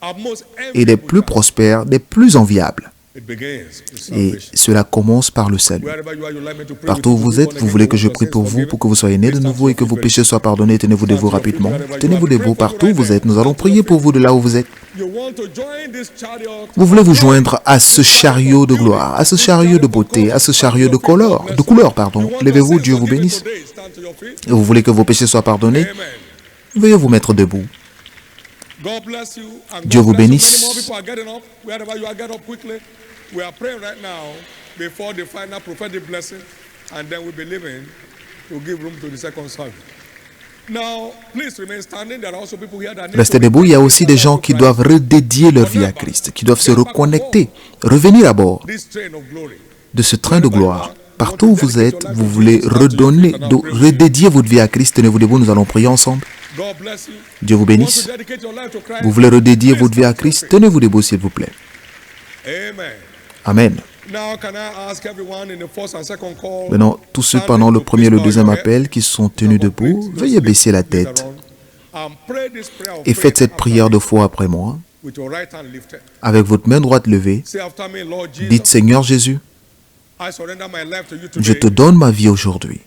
Our most et des plus prospères, des plus enviables. It begins with Et salvation. cela commence par le salut. Wherever you are, you like me to pray Partout où with vous you. êtes, vous voulez que je prie pour vous, pour que vous soyez nés de nouveau et que vos péchés soient pardonnés. Tenez-vous debout rapidement. Tenez-vous debout partout où vous êtes. Nous allons prier pour vous de là où vous êtes. You want to join this chariot. Vous voulez vous joindre à ce chariot de gloire, à ce chariot de beauté, à ce chariot de couleur. Levez-vous, Dieu vous bénisse. Today, stand to your feet. Et vous voulez que vos péchés soient pardonnés. Amen. Veuillez vous mettre debout. God bless you. And Dieu God vous bless you. bénisse. Many more people are getting up. Wherever you are, get up quickly. We are praying right now before the final prophetic blessing, and then we'll be leaving to give room to the second service. Now, please remain standing. There are also people here that need Restez to debout. Il y a aussi des gens qui doivent redédier leur vie à Christ, qui doivent se reconnecter, revenir à bord this train of glory. de ce train de gloire. Partout où vous êtes, vous voulez redédier votre vie à Christ. Tenez-vous debout, nous allons prier ensemble. God bless you. Dieu vous You want bénisse. to dedicate your life to Christ? Vous voulez redédier votre vie à Christ. Tenez-vous debout, s'il vous plaît. Amen. Amen. Now, can I ask everyone in the first and second call? Maintenant, tous ceux pendant le premier et le deuxième appel qui sont tenus debout, veuillez baisser la tête And pray this prayer of et faites faith cette prière de foi après moi, with your right hand lifted. avec votre main droite levée. Say after me, Lord Jesus, Dites, Seigneur Jésus, I surrender my life to you je today. te donne ma vie aujourd'hui.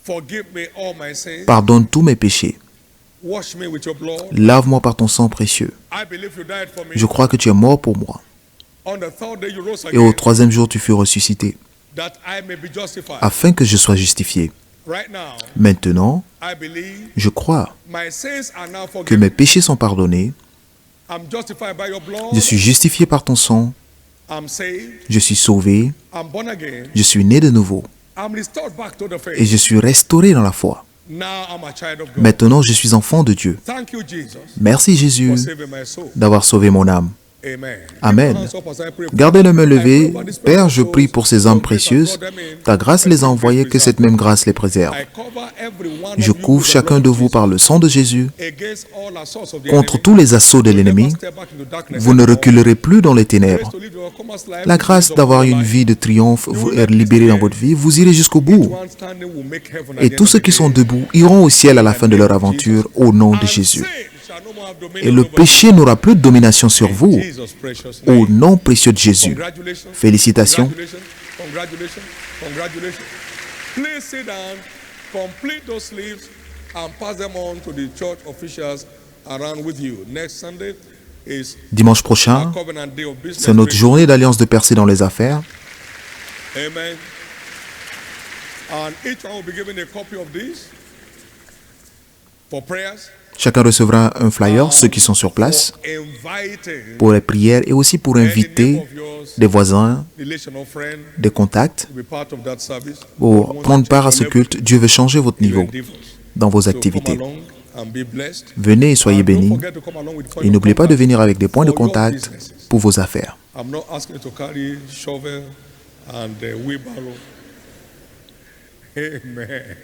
Forgive me all my sins. Pardonne tous mes péchés. Wash me with your blood. Lave-moi par ton sang précieux. I believe you died for me. Je crois que tu es mort pour moi. On the third day you rose Et au again, troisième jour, tu fus ressuscité, that I may be justified. afin que je sois justifié. Right now, Maintenant, I believe je crois my sins are now que forgiven. mes péchés sont pardonnés. I'm justified by your blood. Je suis justifié par ton sang. I'm saved. Je suis sauvé. I'm born again. Je suis né de nouveau. I'm restored back to the faith. Et je suis restauré dans la foi. Now I'm a child of God. Maintenant, je suis enfant de Dieu. Thank you, Jesus, Merci for Jésus saving my soul. d'avoir sauvé mon âme. Amen. Amen. Hands up as I pray. Gardez les mains levées. Père, je prie pour ces âmes précieuses. Ta grâce les a envoyées, que cette même grâce les préserve. I cover every one Je of you couvre with the chacun blood de of vous par le sang de Jésus. against all assaults of the Contre enemy. tous les assauts de You'll never l'ennemi, step back into darkness vous ne anymore. reculerez plus dans les Grace ténèbres. to live your commerce life, La grâce wisdom d'avoir of une life. vie de triomphe vous est libérée dans votre vie. Vous irez jusqu'au bout. One standing will make heaven at Et the tous end ceux of the qui sont day. debout iront au ciel à la fin de leur aventure au nom de And Jésus. sin shall no more have dominion Et le over you. péché n'aura plus de domination sur vous. Jesus' precious Au name. nom précieux de Jésus. Congratulations. Félicitations. Congratulations. Congratulations. Congratulations. Please sit down, complete those sleeves, and pass them on to the church officials around with you. Next Sunday is Dimanche our prochain, covenant day of business. c'est notre journée d'alliance de percée dans les affaires. Amen. And each one will be given a copy of this for prayers, Chacun recevra un flyer, ceux qui sont sur place, for inviting pour les prières et aussi pour any inviter neighbor of yours, des voisins, relation or friend, des contacts, to be part of that service. pour prendre part à ce culte. Dieu veut changer votre niveau dans vos So come activités. along and be blessed. Venez et soyez And don't bénis. forget to come along with point Et of n'oubliez pas de contact venir avec des points de for your contact businesses. pour vos affaires. I'm not asking you to carry shovel and wheelbarrow. Amen.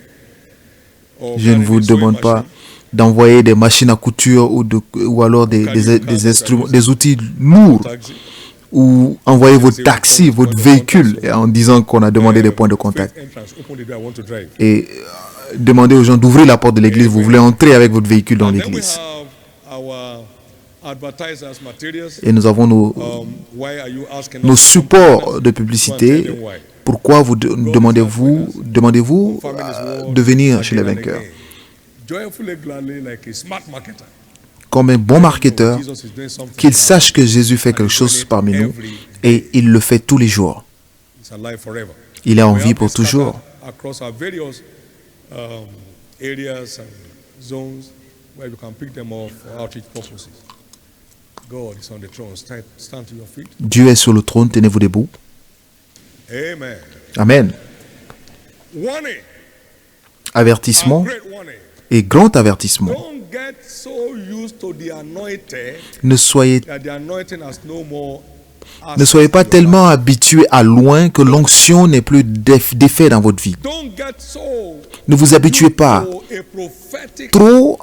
Or Je ne carry vous the sewing demande pas machine. d'envoyer des machines à couture ou alors des instruments, des outils lourds ou envoyer votre taxi, votre véhicule, en disant qu'on a demandé des points de contact. Et demandez aux gens d'ouvrir la porte de l'église. Vous voulez entrer avec votre véhicule dans l'église. Et nous avons nos supports de publicité. Pourquoi vous demandez-vous de venir chez les vainqueurs? Comme un bon marketeur, qu'il sache que Jésus fait quelque chose parmi nous et il le fait tous les jours. Il est en vie pour toujours. Dieu est sur le trône, tenez-vous debout. Amen. Avertissement et grand avertissement. Ne soyez pas tellement habitués à loin que l'onction n'ait plus d'effet dans votre vie. Ne vous habituez pas trop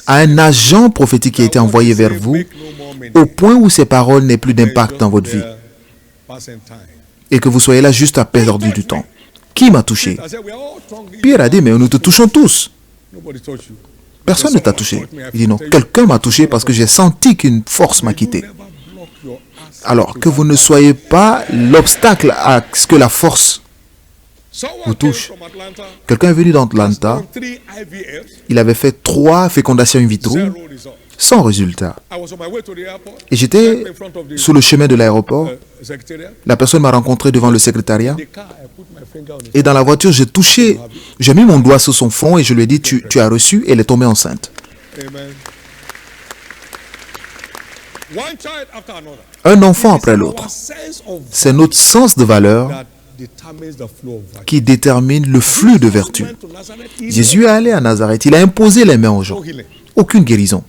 à un agent prophétique qui a été envoyé vers vous au point où ses paroles n'aient plus d'impact dans votre vie et que vous soyez là juste à perdre du temps. Qui m'a touché? Pierre a dit, mais nous te touchons tous. Personne ne t'a touché. Il dit non, quelqu'un m'a touché parce que j'ai senti qu'une force m'a quitté. Alors que vous ne soyez pas l'obstacle à ce que la force vous touche. Quelqu'un est venu d'Atlanta. Il avait fait 3 fécondations in vitro sans résultat. Et j'étais sur le chemin de l'aéroport. La personne m'a rencontré devant le secrétariat. Et dans la voiture, j'ai mis mon doigt sur son front et je lui ai dit, tu as reçu, et elle est tombée enceinte. Un enfant après l'autre. C'est notre sens de valeur qui détermine le flux de vertu. Jésus est allé à Nazareth, il a imposé les mains aux gens. Aucune guérison.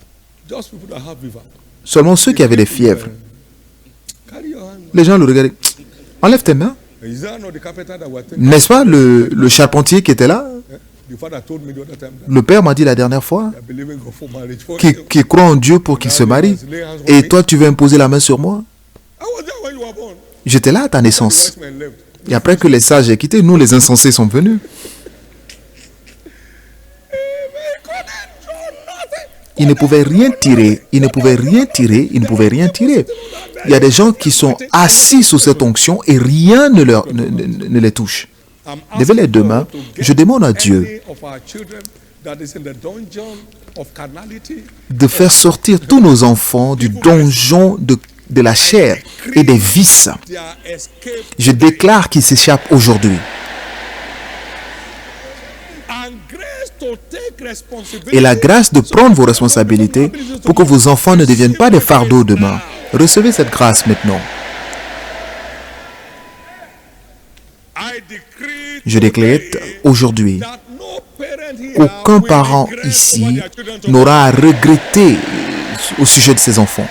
Seulement ceux qui avaient des fièvres. Les gens le regardaient. Enlève tes mains. N'est-ce pas le charpentier qui était là? Le père m'a dit la dernière fois qu'il croit en Dieu pour qu'il se marie. Et toi, tu veux imposer la main sur moi? J'étais là à ta naissance. Et après que les sages aient quitté, nous, les insensés, sont venus. Ils ne pouvaient rien tirer. Ils ne pouvaient rien tirer. Ils ne pouvaient rien tirer. Il y a des gens qui sont assis sous cette onction et rien ne les touche. Levez les deux mains. Je demande à Dieu de faire sortir tous nos enfants du donjon de la chair et des vices. Je déclare qu'ils s'échappent aujourd'hui. Et la grâce de prendre vos responsabilités pour que vos enfants ne deviennent pas des fardeaux demain. Recevez cette grâce maintenant. Je décrète aujourd'hui qu'aucun parent ici n'aura à regretter au sujet de ses enfants.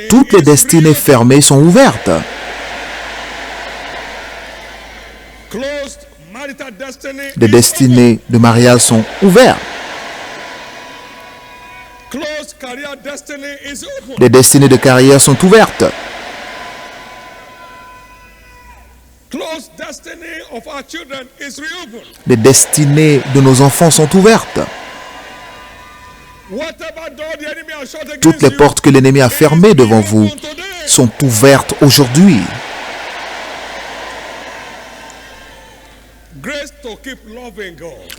Toutes les destinées fermées sont ouvertes. Les destinées de mariage sont ouvertes. Les destinées de carrière sont ouvertes. Les destinées de nos enfants sont ouvertes. Toutes les portes que l'ennemi a fermées devant vous sont ouvertes aujourd'hui.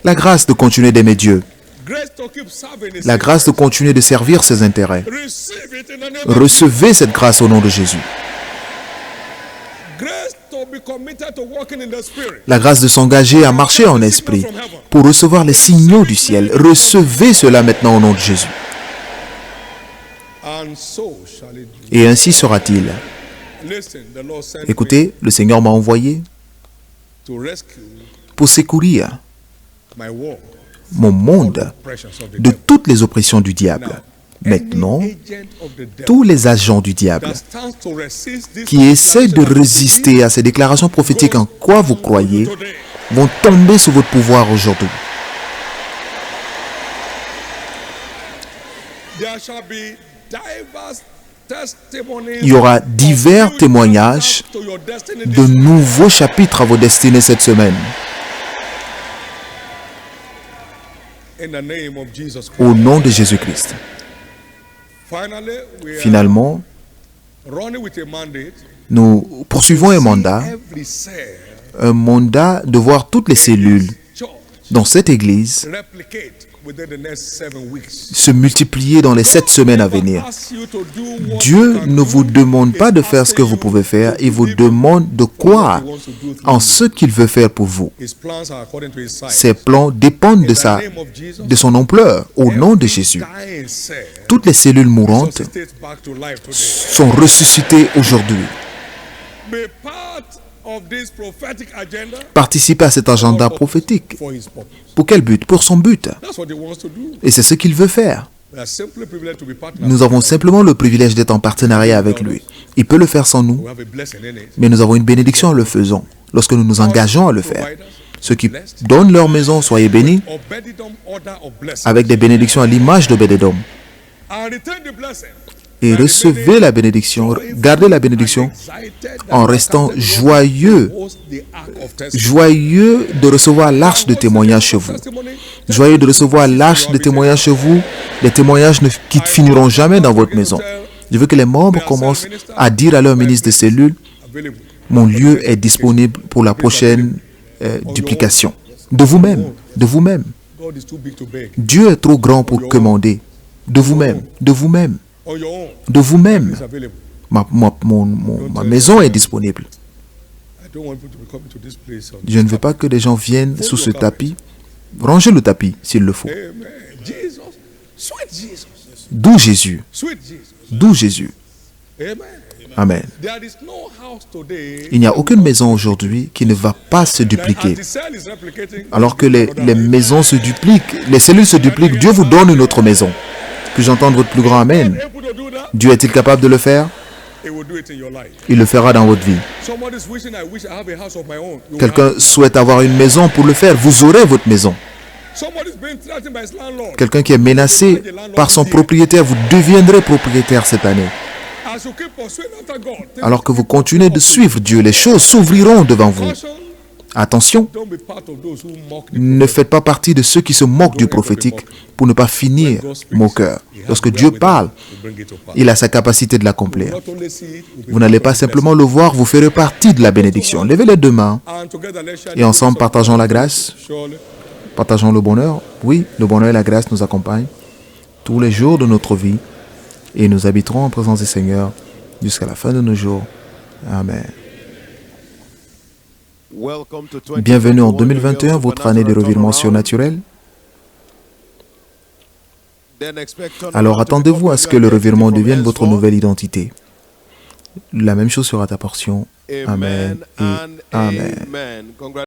La grâce de continuer d'aimer Dieu. La grâce de continuer de servir ses intérêts. Recevez cette grâce au nom de Jésus. La grâce de s'engager à marcher en esprit pour recevoir les signaux du ciel. Recevez cela maintenant au nom de Jésus. Et ainsi sera-t-il. Écoutez, le Seigneur m'a envoyé pour secourir mon monde de toutes les oppressions du diable. Maintenant, tous les agents du diable qui essaient de résister à ces déclarations prophétiques en quoi vous croyez vont tomber sous votre pouvoir aujourd'hui. Il y aura divers témoignages de nouveaux chapitres à vos destinées cette semaine. Au nom de Jésus-Christ. Finalement, nous poursuivons un mandat de voir toutes les cellules dans cette église se multiplier dans les 7 semaines à venir. Dieu ne vous demande pas de faire ce que vous pouvez faire, il vous demande de croire en ce qu'il veut faire pour vous. Ses plans dépendent de son ampleur. Au nom de Jésus, toutes les cellules mourantes sont ressuscitées aujourd'hui. Participez à cet agenda prophétique. Pour quel but? Pour son but. Et c'est ce qu'il veut faire. Nous avons simplement le privilège d'être en partenariat avec lui. Il peut le faire sans nous, mais nous avons une bénédiction en le faisant, lorsque nous nous engageons à le faire. Ceux qui donnent leur maison, soyez bénis, avec des bénédictions à l'image d'Obed-Edom. Et recevez la bénédiction, gardez la bénédiction en restant joyeux de recevoir l'arche de témoignage chez vous. Joyeux de recevoir l'arche de témoignage chez vous, les témoignages qui ne finiront jamais dans votre maison. Je veux que les membres commencent à dire à leur ministre de cellule, mon lieu est disponible pour la prochaine duplication. De vous-même. Dieu est trop grand pour commander. De vous-même. Ma maison est disponible. Je ne veux pas que les gens viennent sous ce tapis. Rangez le tapis s'il le faut. D'où Jésus. Amen. Il n'y a aucune maison aujourd'hui qui ne va pas se dupliquer. Alors que les maisons se dupliquent, les cellules se dupliquent, Dieu vous donne une autre maison. Puis-je entendre votre plus grand Amen? Dieu est-il capable de le faire? Il le fera dans votre vie. Quelqu'un souhaite avoir une maison pour le faire. Vous aurez votre maison. Quelqu'un qui est menacé par son propriétaire, vous deviendrez propriétaire cette année. Alors que vous continuez de suivre Dieu, les choses s'ouvriront devant vous. Attention, ne faites pas partie de ceux qui se moquent du prophétique pour ne pas finir moqueur. Lorsque Dieu parle, il a sa capacité de l'accomplir. Vous n'allez pas simplement le voir, vous ferez partie de la bénédiction. Levez les deux mains et ensemble partageons la grâce, partageons le bonheur. Oui, le bonheur et la grâce nous accompagnent tous les jours de notre vie et nous habiterons en présence du Seigneur jusqu'à la fin de nos jours. Amen. Bienvenue en 2021, votre année de revirement surnaturel. Alors attendez-vous à ce que le revirement devienne votre nouvelle identité. La même chose sera ta portion. Amen et Amen.